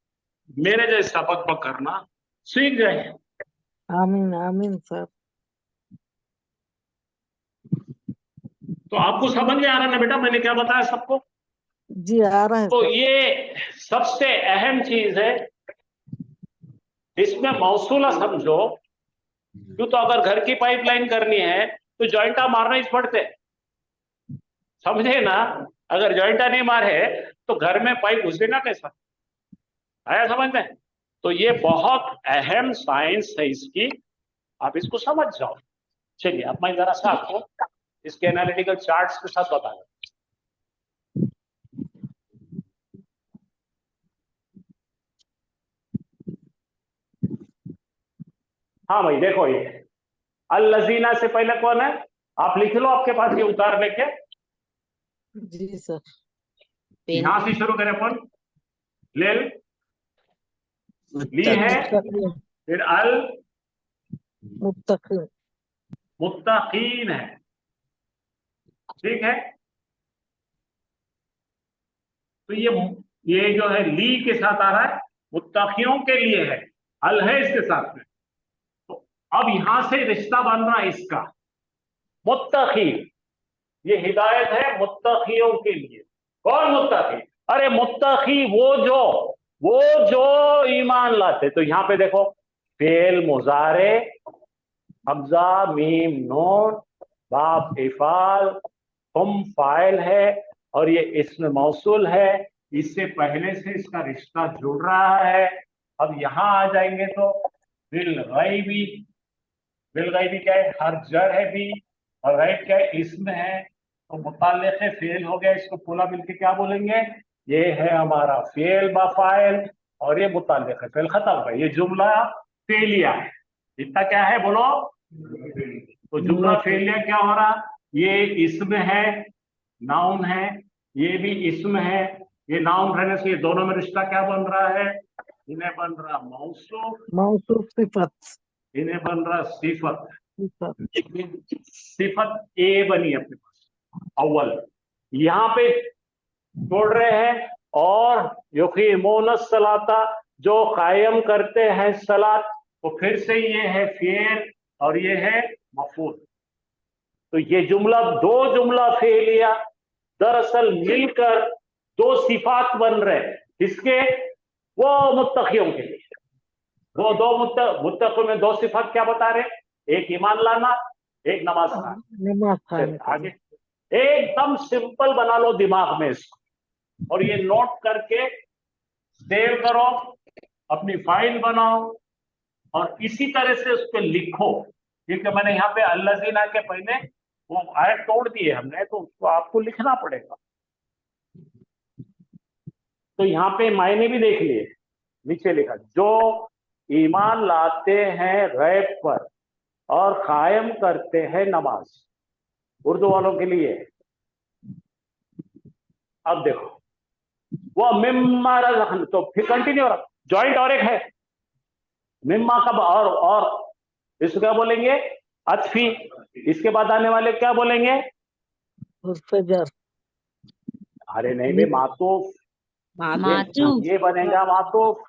मेरे जैसा बकबक करना सीख जाए। आमीन आमीन सर। तो आपको समझ में आ रहा ना बेटा, मैंने क्या बताया सबको, जी आ रहा है तो सर। ये सबसे अहम चीज है, इसमें मौसूला समझो। क्यों? तो अगर घर की पाइपलाइन करनी है तो जॉइंटा मारना ही पड़ते, समझे ना। अगर जॉइंटा नहीं मारे तो घर में पाइप घुसेगा कैसा? आया समझ में? तो ये बहुत अहम साइंस है इसकी, आप इसको समझ जाओ। चलिए अब मैं जरा सा आपको इसके एनालिटिकल चार्ट्स के साथ बता दूं। हाँ भाई देखो, ये अल-लजीना से पहले कौन है? आप लिख लो, आपके पास ये उतार लेके। जी सर। यहां से शुरू करें अपन। लेल, ली है, मुत्तकीन। फिर अल मुत्तकीन। मुत्तकीन है, ठीक है। तो ये जो है ली के साथ आ रहा है, मुत्तकियों के लिए है, अल है इसके साथ में। तो अब यहां से रिश्ता बन रहा है इसका, मुत्तकी, ये हिदायत है मुत्तकियों के लिए। कौन मुत्तकी? अरे मुत्तकी वो जो ईमान लाते। तो यहां पे देखो, फेल मुजारे, हमजा मीम नून, बाप इफाल, तुम फाइल है, और ये इसमें मौसूल है। इससे पहले से इसका रिश्ता जुड़ रहा है। अब यहां आ जाएंगे तो बिल गैबी, बिल गैबी क्या है? हर जड़ है भी, और गैब क्या है? इसमें है। तो मुताल्लिक़ फेल हो गया, इसको पूरा मिलके क्या बोलेंगे? ये है हमारा फेल बा फाइल, और ये मुताल्लिक़ फेल, खत्म है। ये जुमला फेलिया है। इतना क्या है बोलो? तो जुमला फेलिया क्या हो रहा? ये इसमें है, नाउन है, ये भी इसमें है। ये नाउन रहने से ये दोनों में रिश्ता क्या बन रहा है? इन्हें बन रहा मौसूफ, मौसूफ सिफत। इन्हें बन रहा सिफत। सिफत। सिफत ए बनी अपने पास अव्वल, यहाँ पे छोड़ रहे हैं। और युकीमून सलाता, जो कायम करते हैं सलात, तो फिर से ये है फेल और ये है मफूल। तो ये जुमला, दो जुमला फेलिया दरअसल मिलकर दो सिफात बन रहे हैं। किसके? वो मुत्तकियों के लिए। वो दो मुत्तकियों में दो सिफात क्या बता रहे? एक ईमान लाना, एक नमाज खाना। नमाज खाने आगे एकदम सिंपल बना लो दिमाग में इसको, और ये नोट करके सेव करो, अपनी फाइल बनाओ, और इसी तरह से उस पर लिखो। क्योंकि मैंने यहाँ पे अल्लज़ीना के पहले वो आयत तोड़ दिए हमने, तो उसको आपको लिखना पड़ेगा। तो यहाँ पे मायने भी देख लिए, नीचे लिखा, जो ईमान लाते हैं गैब पर और कायम करते हैं नमाज। उर्दू वालों के लिए। अब देखो, वो मिम्मा रज़क़न, तो फिर कंटिन्यू हो रहा, जॉइंट और एक है मिम्मा का, और इसको क्या बोलेंगे? अतफी। इसके बाद आने वाले क्या बोलेंगे? उर्फ़े जर। अरे नहीं बे, मातूफ। मातूफ। ये बनेगा मातूफ।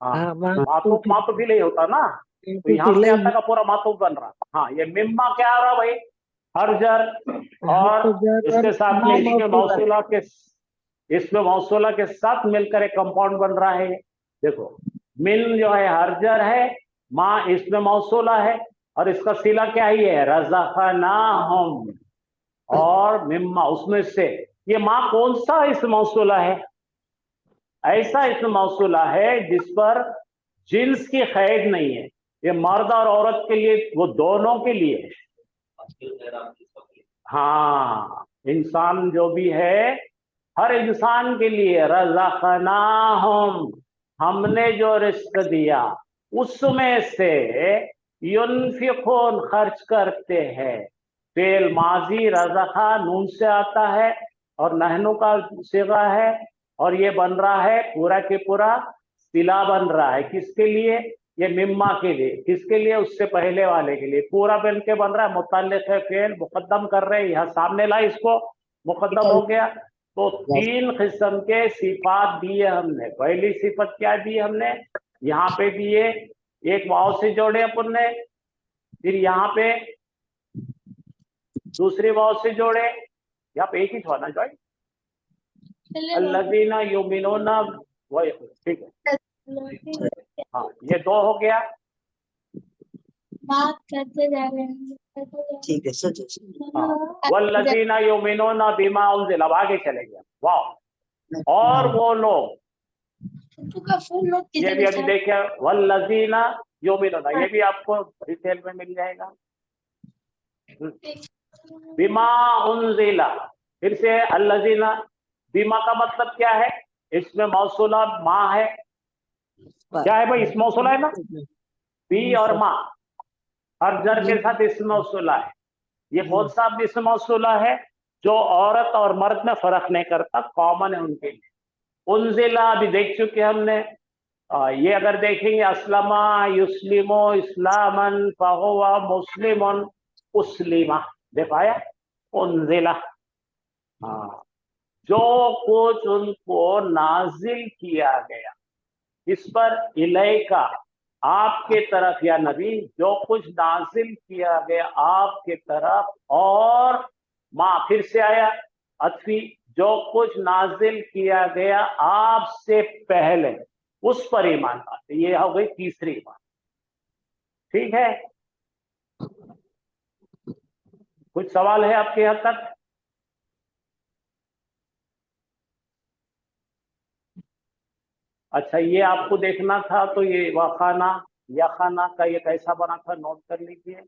हाँ, हाँ, मातूफ मातूफ ही नहीं होता ना, तो यहाँ पे आता का पूरा मातूफ बन रहा। हाँ, ये मिम्मा क्या आ रहा भाई? हर जर, और इसके साथ में इसमें मौसूला के साथ मिलकर एक कंपाउंड बन रहा है। देखो, मिन जो है हरजर है, माँ इसमें मौसूला है, और इसका सिला क्या ही है? रज़क़नाहुम। और मिम्मा उसमें से, ये माँ कौन सा इसमें मौसूला है? ऐसा इसमें मौसूला है जिस पर जिन्स की कैद नहीं है। ये मर्द और औरत के लिए, वो दोनों के लिए है। हाँ, इंसान जो भी है, हर इंसान के लिए। रज़क़नाहुम, हमने जो रिस्क दिया उसमें से युनफिकून, खर्च करते हैं। फेल माजी रज़क़ा नून से आता है, और नहनु का सिगा है, और ये बन रहा है पूरा के पूरा सिला बन रहा है। किसके लिए? ये मिम्मा के लिए। किसके लिए? उससे पहले वाले के लिए। पूरा बन के बन रहा है, मुताल्लिक़ है फेल, मुकद्दम कर रहे हैं, यहाँ सामने ला, इसको मुकद्दम हो गया। तो तीन किस्म के सिफात दिए हमने। पहली सिफत क्या दी हमने? यहाँ पे दिए, एक वाव से जोड़े अपन ने, फिर यहाँ पे दूसरी वाव से जोड़े, यहाँ पे एक ही था ना जॉइंट, अल्लज़ीना युमिनूना वही, ठीक है। हाँ, ये 2 हो गया। बात करते जा रहे हैं। ठीक है सर। हाँ, वल्लज़ीना युमिनूना बिमा उनज़िला, अब आगे चले गए। वाह। और वो लोग, ये भी अभी देखिए, वल्लज़ीना युमिनूना, ये भी आपको डिटेल में मिल जाएगा। बिमा उनज़िला, फिर से अल्लज़ीना, बिमा का मतलब क्या है? इसमें मौसूला माँ है। क्या है भाई? इसमें मौसूला है ना, बी और माँ, हर जर के साथ इसमें मौसूला है। ये कौन सा इसमें मौसूला है? जो औरत और मर्द में फर्क नहीं करता, कॉमन है उनके लिए। उनजिला अभी देख चुके हमने। ये अगर देखेंगे, अस्लमा युस्लिमो इस्लामन फहुवा मुस्लिमुन उस्लिमा, देख आया उनजिला। हाँ, जो कुछ उनको नाजिल किया गया, इस पर इलैका, आपके तरफ या नबी, जो कुछ नाजिल किया गया आपके तरफ, और माँ, फिर से आया अथवी, जो कुछ नाजिल किया गया आपसे पहले, उस पर ईमान लाते। ये हो गई तीसरी बात। ठीक है, कुछ सवाल है आपके यहाँ तक? अच्छा, ये आपको देखना था, तो ये वखाना या खाना का ये कैसा बना था, नोट कर लीजिए।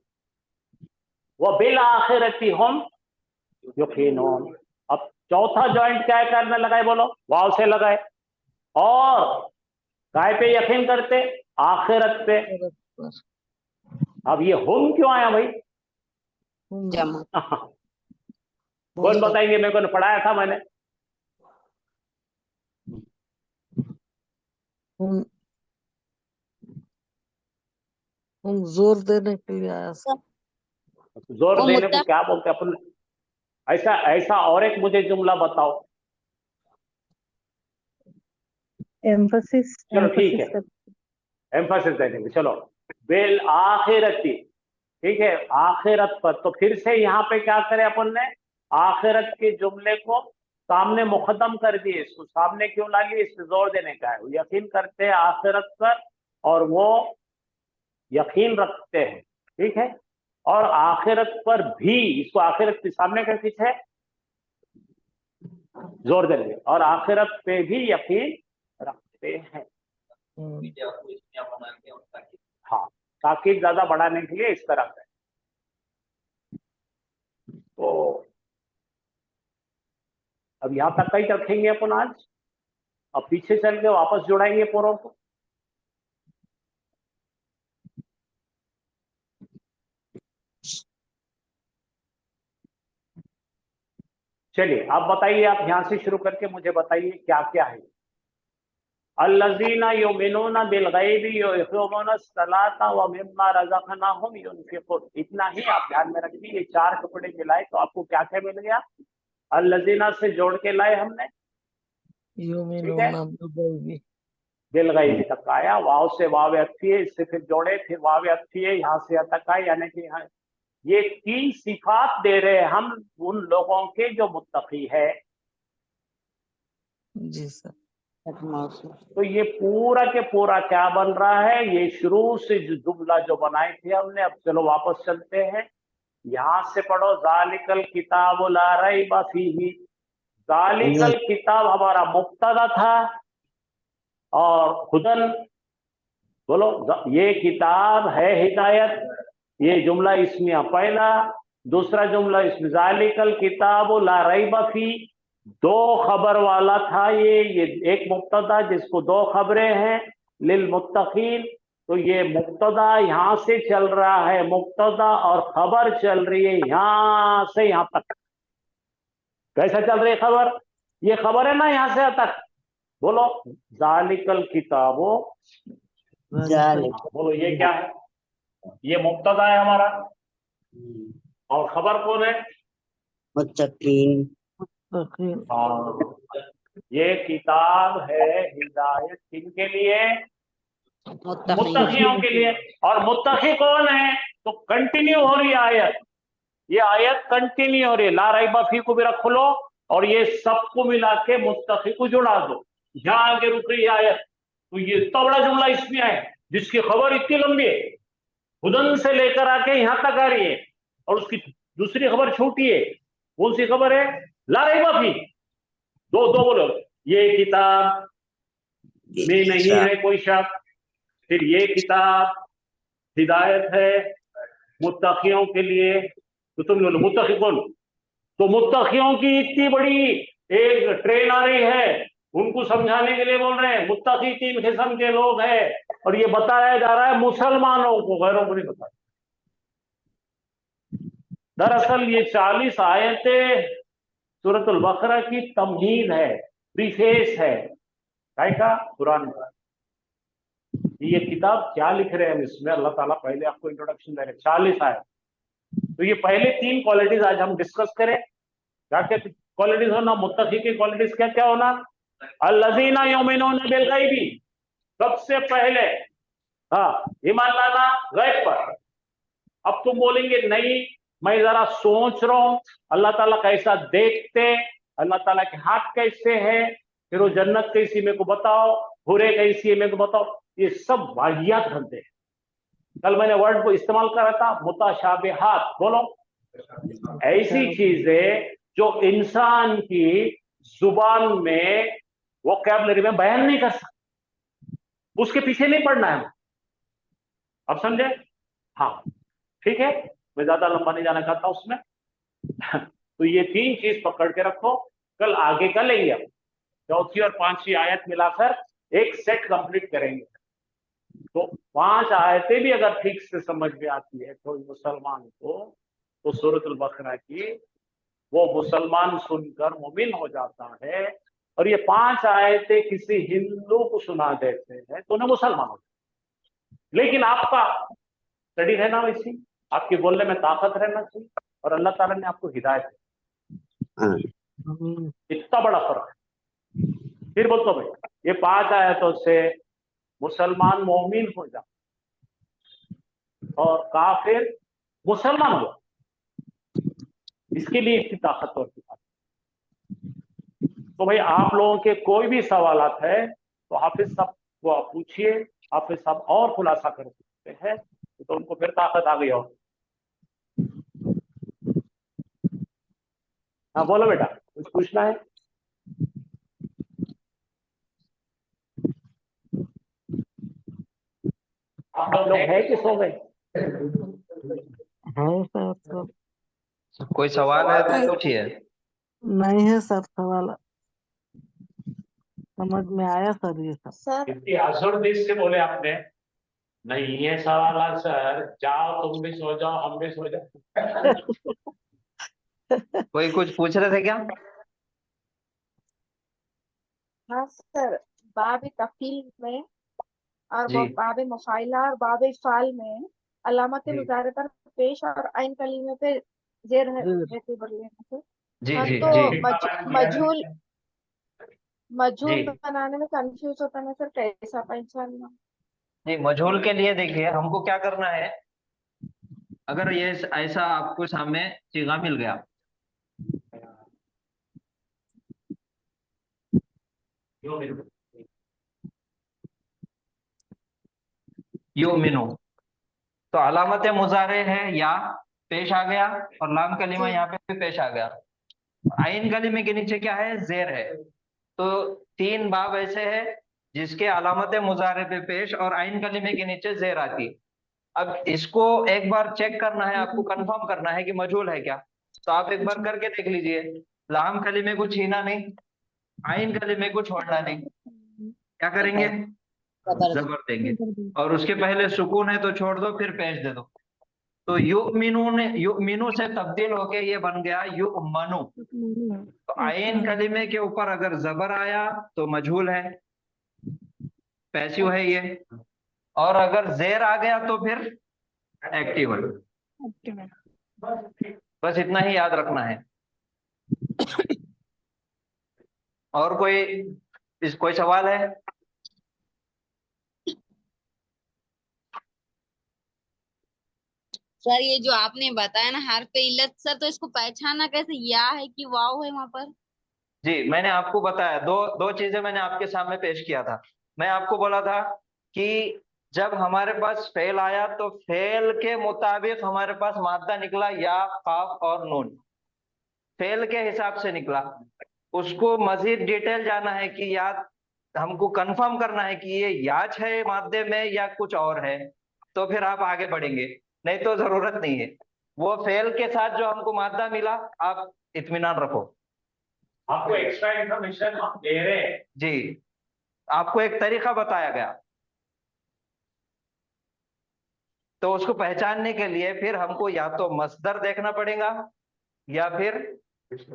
वो बिल आखिरती हम यकीनून। अब चौथा जॉइंट क्या करने लगाए, बोलो? वाव से लगाए। और काय पे यकीन करते? आखिरत पे। अब ये हम क्यों आया भाई? जमा। कौन बताएंगे? मेरे को पढ़ाया था मैंने। हम जोर देने के लिए आया सर। जोर देने को क्या बोलते अपन? ऐसा ऐसा और एक मुझे जुमला बताओ। एम्फसिस। चलो ठीक है, एम्फसिस दे देंगे। चलो, बिल आखिरती, ठीक है, आखिरत पर। तो फिर से यहाँ पे क्या करें अपन ने? आखिरत के जुमले को सामने मुकद्दम कर दिए। इसको सामने क्यों ला लिए? इस पे जोर देने का है। यकीन करते हैं आखिरत पर, और वो यकीन रखते हैं, ठीक है। और आखिरत पर भी, इसको आखिरत के सामने का किस है? जोर देंगे। और आखिरत पे भी यकीन रखते हैं। हाँ, ताकि ज्यादा बढ़ाने के लिए इस तरह से। तो अब यहां तक कहीं रखेंगे अपन आज। अब पीछे चल के वापस जुड़ाएंगे पूरों को। चलिए, आप बताइए, आप यहां से शुरू करके मुझे बताइए क्या क्या है। अल्लज़ीना युमिनूना बिल गैबि व युक़ीमूना अस्सलाता व मिम्मा रज़क़नाहुम युनफ़िक़ून। इतना ही आप ध्यान में रखिए। ये 4 कपड़े मिलाए तो आपको क्या क्या मिल गया? अल्लज़ीना से जोड़ के लाए हमने, ठीक है, बिल गैबि तक आया। वाव से वाव अत्फी है, इससे फिर जोड़े, फिर वाव अत्फी है, यहाँ से तक आए। यानी कि ये 3 सिफात दे रहे हैं हम उन लोगों के जो मुत्तकी है। जी सर। तो ये पूरा के पूरा क्या बन रहा है? ये शुरू से जो जुमला जो बनाए थे हमने। अब चलो वापस चलते हैं, यहां से पढ़ो। ज़ालिकल किताबु ला रैब फीही। ज़ालिकल किताब हमारा मुब्तदा था, और खुदन, बोलो, ये किताब है हिदायत। ये जुमला इसमें पहला। दूसरा जुमला इसमें ज़ालिकल किताबु ला रैब फी, 2 खबर वाला था। ये एक मुब्तदा जिसको 2 खबरें हैं, लिल मुत्तकीन। तो ये मुब्तदा यहां से चल रहा है, मुब्तदा और खबर चल रही है यहां से यहां तक। कैसा चल रही है खबर? ये खबर है ना, यहां से यहां तक। बोलो, ज़ालिकल किताबो, बोलो ये क्या है? ये मुब्तदा है हमारा, और खबर कौन है? मुत्तकीन। हाँ, ये किताब है हिदायत किनके लिए? मुत्तकियों के लिए। और मुत्तकी कौन है? तो कंटिन्यू हो रही है आयत। ये आयत कंटिन्यू हो रही है। ला रैब फी को भी रख लो, और ये सबको मिला के मुत्तकी को जुड़ा दो। यहाँ आगे रुक रही आयत, तो ये इतना बड़ा जुमला इसमें है जिसकी खबर इतनी लंबी है, हुदन से लेकर आके यहाँ तक आ रही है, और उसकी दूसरी खबर छोटी है। कौन सी खबर है? ला रैब फीह। दो बोलो, ये किताब में नहीं है कोई शक, फिर ये किताब हिदायत है मुत्तकियों के लिए। तो तुम बोलो मुत्तकी कौन? तो मुत्तकियों की इतनी बड़ी एक ट्रेन आ रही है, उनको समझाने के लिए बोल रहे हैं मुत्तकी 3 किस्म के लोग हैं, और ये बताया जा रहा है मुसलमानों को, गैरों को नहीं बताया। दरअसल ये 40 आयतें सूरतुल बकरा की तमहीद है, प्रीफेस है, काय का? कुरान का। ये किताब क्या लिख रहे हैं हम इसमें, अल्लाह ताला पहले आपको इंट्रोडक्शन दे रहे हैं। 40 आयत। तो ये पहले 3 क्वालिटीज आज हम डिस्कस करें। क्या क्या क्वालिटीज होना? मुत्तकी की क्वालिटीज क्या क्या होना? अल्लज़ीना युमिनूना बिल गैबी, सबसे पहले ईमान लाना गैब पर। अब तुम बोलेंगे नहीं, मैं जरा सोच रहा हूं अल्लाह ताला कैसा देखते, अल्लाह ताला के हाथ कैसे है, फिर वो जन्नत कैसी मेरे को बताओ, बुरे कैसी है मेरे को बताओ। ये सब वाहियात धंधे हैं। कल मैंने वर्ड को इस्तेमाल करा था मुताशाबिहात। बोलो, ऐसी चीजें जो इंसान की जुबान में, वोकैबुलरी में बयान नहीं कर सकता, उसके पीछे नहीं पड़ना है। अब समझे? हाँ ठीक है, मैं ज्यादा लंबा नहीं जाना चाहता उसमें। तो ये 3 चीज पकड़ के रखो, कल आगे का लेंगे हम। 4थी और 5वीं आयत मिलाकर एक सेट कंप्लीट करेंगे। तो 5 आयतें भी अगर ठीक से समझ में आती है कोई मुसलमान को, तो सूरतुल बकरा की वो मुसलमान सुनकर मोमिन हो जाता है। और ये 5 आयतें किसी हिंदू को सुना देते हैं तो उन्हें मुसलमान हो जाता है। लेकिन आपका स्टडी रहना वैसी, आपके बोलने में ताकत रहना चाहिए, और अल्लाह ताला ने आपको हिदायत दी। इतना बड़ा फर्क है। फिर बोलते भाई ये 5 आयतों से मुसलमान मोमिन हो जाता और काफिर मुसलमान हो, इसके लिए इतनी ताकतवर किताब। तो भाई आप लोगों के कोई भी सवालात है तो हाफिज साहब को आप पूछिए, हाफिज साहब और खुलासा कर सकते हैं, तो उनको फिर ताकत आ गई। और हाँ बोलो बेटा, कुछ पूछना है? आप लोग है कि सो गए? है सर सब। कोई सवाल है तो पूछिए। नहीं है सर सवाल, समझ में आया सर ये सब। सर इतनी आजुर दिल से बोले आपने, नहीं है सवाल सर, जाओ तुम भी सो जाओ, हम भी सो जाओ। कोई कुछ पूछ रहे थे क्या? हाँ सर, बाब तफील में और जी बाब मुफाइला और बाब फाल में अलामत जी मुजारतर पेश और आइन कलीमे पे जेर रहते बदले सर। जी हाँ जी तो जी मजहूल जी बनाने में कंफ्यूज होता है सर, कैसा पहचानना? जी। मजहूल के लिए देखिए हमको क्या करना है। अगर ये ऐसा आपको सामने सिगा मिल गया, युमिनु, तो अलामत मुजारे है या पेश आ गया, और लाम कलीमा जी यहाँ पे भी पेश आ गया। आइन कलीमे के नीचे क्या है? जेर है। तो 3 बाब ऐसे है जिसके अलामत मुजारे पे पेश और आइन कलीमे के नीचे जेर आती है। अब इसको एक बार चेक करना है, आपको कंफर्म करना है कि मजहूल है क्या। तो आप एक बार करके देख लीजिए। लाम कलीमे को छीना नहीं, आइन कलीमे को छोड़ना नहीं, क्या करेंगे? जबर देंगे। और उसके पहले सुकून है तो छोड़ दो, फिर पेश दे दो। तो युमिनु से तब्दील होके ये बन गया युमनु। तो आइन कलीमे के ऊपर अगर जबर आया तो मजहूल है, पैसिव है ये, और अगर जेर आ गया तो फिर एक्टिव है। बस इतना ही याद रखना है। और कोई सवाल है? सर ये जो आपने बताया ना हर्फ इल्लत, सर तो इसको पहचाना कैसे, या है कि वाव है वहां पर? जी, मैंने आपको बताया, दो दो चीजें मैंने आपके सामने पेश किया था। मैं आपको बोला था कि जब हमारे पास फेल आया तो फेल के मुताबिक हमारे पास मादा निकला या, काफ और नून, फेल के हिसाब से निकला। उसको मजीद डिटेल जाना है कि या हमको कंफर्म करना है कि ये याच है मादे में या कुछ और है, तो फिर आप आगे बढ़ेंगे, नहीं तो जरूरत नहीं है। वो फेल के साथ जो हमको मादा मिला, आप इत्मीनान रखो। आपको एक्स्ट्रा इन्फॉर्मेशन हम दे रहे हैं। जी, आपको एक तरीका बताया गया, तो उसको पहचानने के लिए फिर हमको या तो मस्दर देखना पड़ेगा या फिर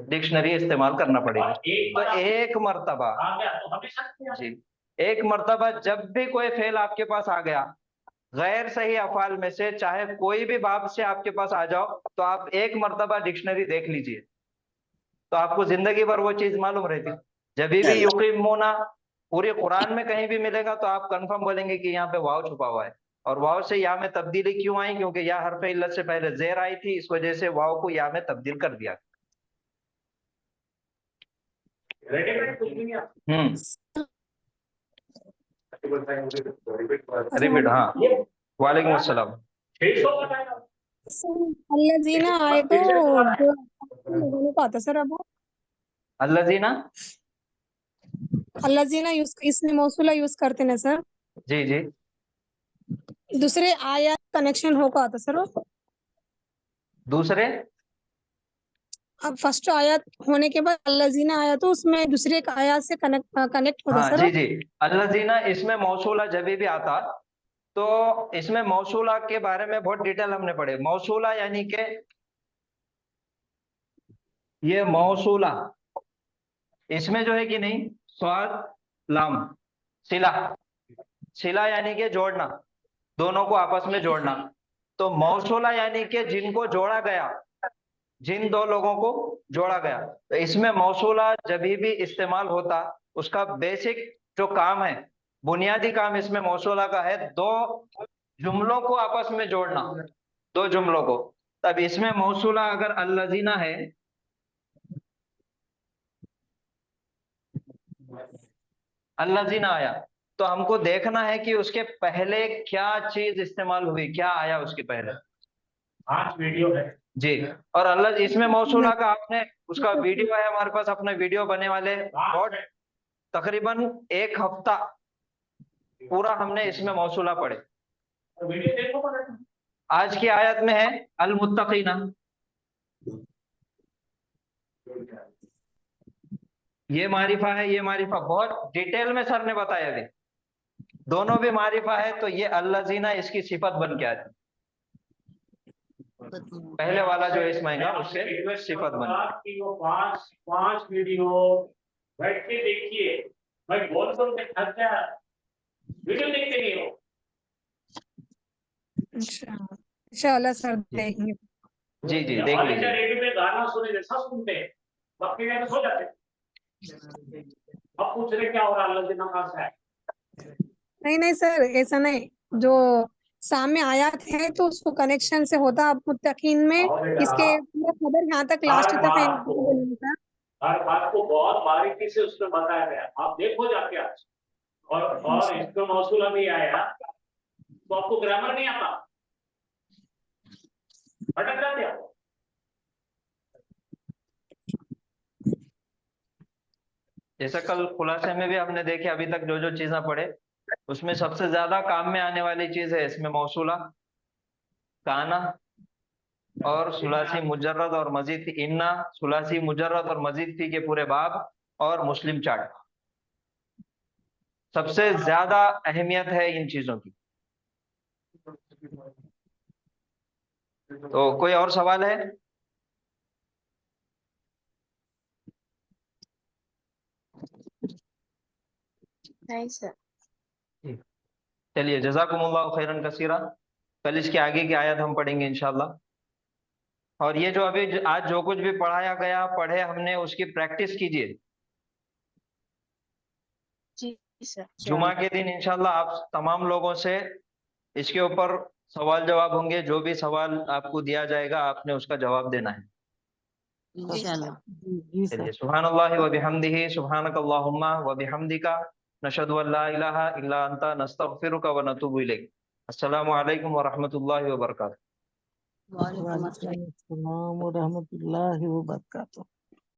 डिक्शनरी इस्तेमाल करना पड़ेगा। तो एक मर्तबा, आ गया तो हमेशा किया। जी, एक मर्तबा जब भी कोई फेल आपके पास आ गया गैर सही अफाल में से, चाहे कोई भी बाब से आपके पास आ जाओ, तो आप एक मर्तबा डिक्शनरी देख लीजिए, तो आपको जिंदगी भर वो चीज मालूम रहती। जब भी युकीमूना पूरे कुरान में कहीं भी मिलेगा तो आप कंफर्म बोलेंगे कि यहाँ पे वाव छुपा हुआ है। और वाव से या में तब्दीली क्यों आई? क्योंकि या हरफ इल्लत से पहले जेर आई थी, इस वजह से वाव को या में तब्दील कर दिया। रेडीमेड कुछ नहीं है। रिपीट, हाँ, वालेकुम अस्सलाम। 600 बताया। अल्लाजीना आए तो लगाने को आता सर। अब अल्लज़ीना, अल्लाजीना यूज इसमें मौसूला यूज करते ना सर, जी जी, दूसरे आयत कनेक्शन होगा आता सर। वो दूसरे, अब फर्स्ट आयत होने के बाद अल्लाजीना आया तो उसमें दूसरे एक आयत से कनेक्ट होता हाँ सर। जी जी, अल्लज़ीना इसमें मौसूला जब भी आता, तो इसमें मौसूला के बारे में बहुत डिटेल हमने पढ़े। मौसूला यानी कि ये मौसूला, इसमें जो है कि नहीं, स्वाद लाम, सिला, सिला यानी कि जोड़ना, दोनों को आपस में जोड़ना। तो मौसूला यानी कि जिनको जोड़ा गया, जिन दो लोगों को जोड़ा गया। तो इसमें मौसूला जब भी इस्तेमाल होता, उसका बेसिक जो काम है, बुनियादी काम इसमें मौसूला का है, दो जुमलों को आपस में जोड़ना, दो जुमलों को। तब इसमें मौसूला अगर अल्लज़ीना है, अल्लज़ीना आया, तो हमको देखना है कि उसके पहले क्या चीज इस्तेमाल हुई, क्या आया उसके पहले। 5 वीडियो है जी, और अल्लाह इसमें मौसूला का आपने, उसका वीडियो है हमारे पास, अपने वीडियो बनने वाले, और तकरीबन एक हफ्ता पूरा हमने इसमें मौसूला पढ़े। तो वीडियो देखो पड़ेगा। आज की आयत में है अल मुत्तकीना, ये मारिफा है, ये मारिफा बहुत डिटेल में सर ने बताया है, दोनों भी मारिफा है। तो ये अल्लज़ीना इसकी सिफत बन के आती, पहले वाला जो इसमें आएगा उससे सिफत बन। कि वो 5 वीडियो बैठ के देखिए। मैं बोल तो के थक गया, वीडियो देखते नहीं हो। इंशाल्लाह सर देखेंगे। जी जी, देख ऑल इंडिया लीजिए। रेडियो में गाना सुने जैसा सुनते हैं, बाकी में सो जाते हैं। अब पूछ रहे क्या हो रहा है, अल्लाह कहाँ से है? नहीं सर, ऐसा नहीं, जो सामने आयत है तो उसको कनेक्शन से होता। अब मुत्तकीन में इसके पूरा खबर यहाँ तक लास्ट तक है सर। हर बात को बहुत बारीकी से उसमें बताया गया, आप देखो जाके आज। और इसका मौसूला भी आया तो आपको ग्रामर नहीं आता, भटक जाते आप। जैसा कल खुलासे में भी हमने देखे, अभी तक जो जो चीजें पढ़े, उसमें सबसे ज्यादा काम में आने वाली चीज है इसमें मौसूला, काना और सुलासी मुजर्रद और मजीद फी, इन्ना, सुलासी मुजर्रद और मजीद फी के पूरे बाब, और मुस्लिम चार्ट। सबसे ज्यादा अहमियत है इन चीजों की। तो कोई और सवाल है? नहीं सर। चलिए, जज़ाकुमुल्लाहु खैरन कसीरा। कल इसके आगे की आयत हम पढ़ेंगे इंशाल्लाह। और ये जो अभी आज जो कुछ भी पढ़ाया गया, पढ़े हमने, उसकी प्रैक्टिस कीजिए। जी सर। जुमा के दिन इंशाल्लाह आप तमाम लोगों से इसके ऊपर सवाल जवाब होंगे। जो भी सवाल आपको दिया जाएगा, आपने उसका जवाब देना है। इंशाल्लाह। जी सर। चलिए, सुभानअल्लाहि व बिहम्दिही, सुभानकल्लाहुम्मा व बिहम्दिका, नशहदु अन ला इलाहा इल्ला अंता, नस्तगफिरुका व नतूबु इलैक। अस्सलामु अलैकुम व रहमतुल्लाहि व बरकातुहू। वालेकुम अस्सलाम। वालेकुम अस्सलाम व रहमतुल्लाहि व बरकातुहू।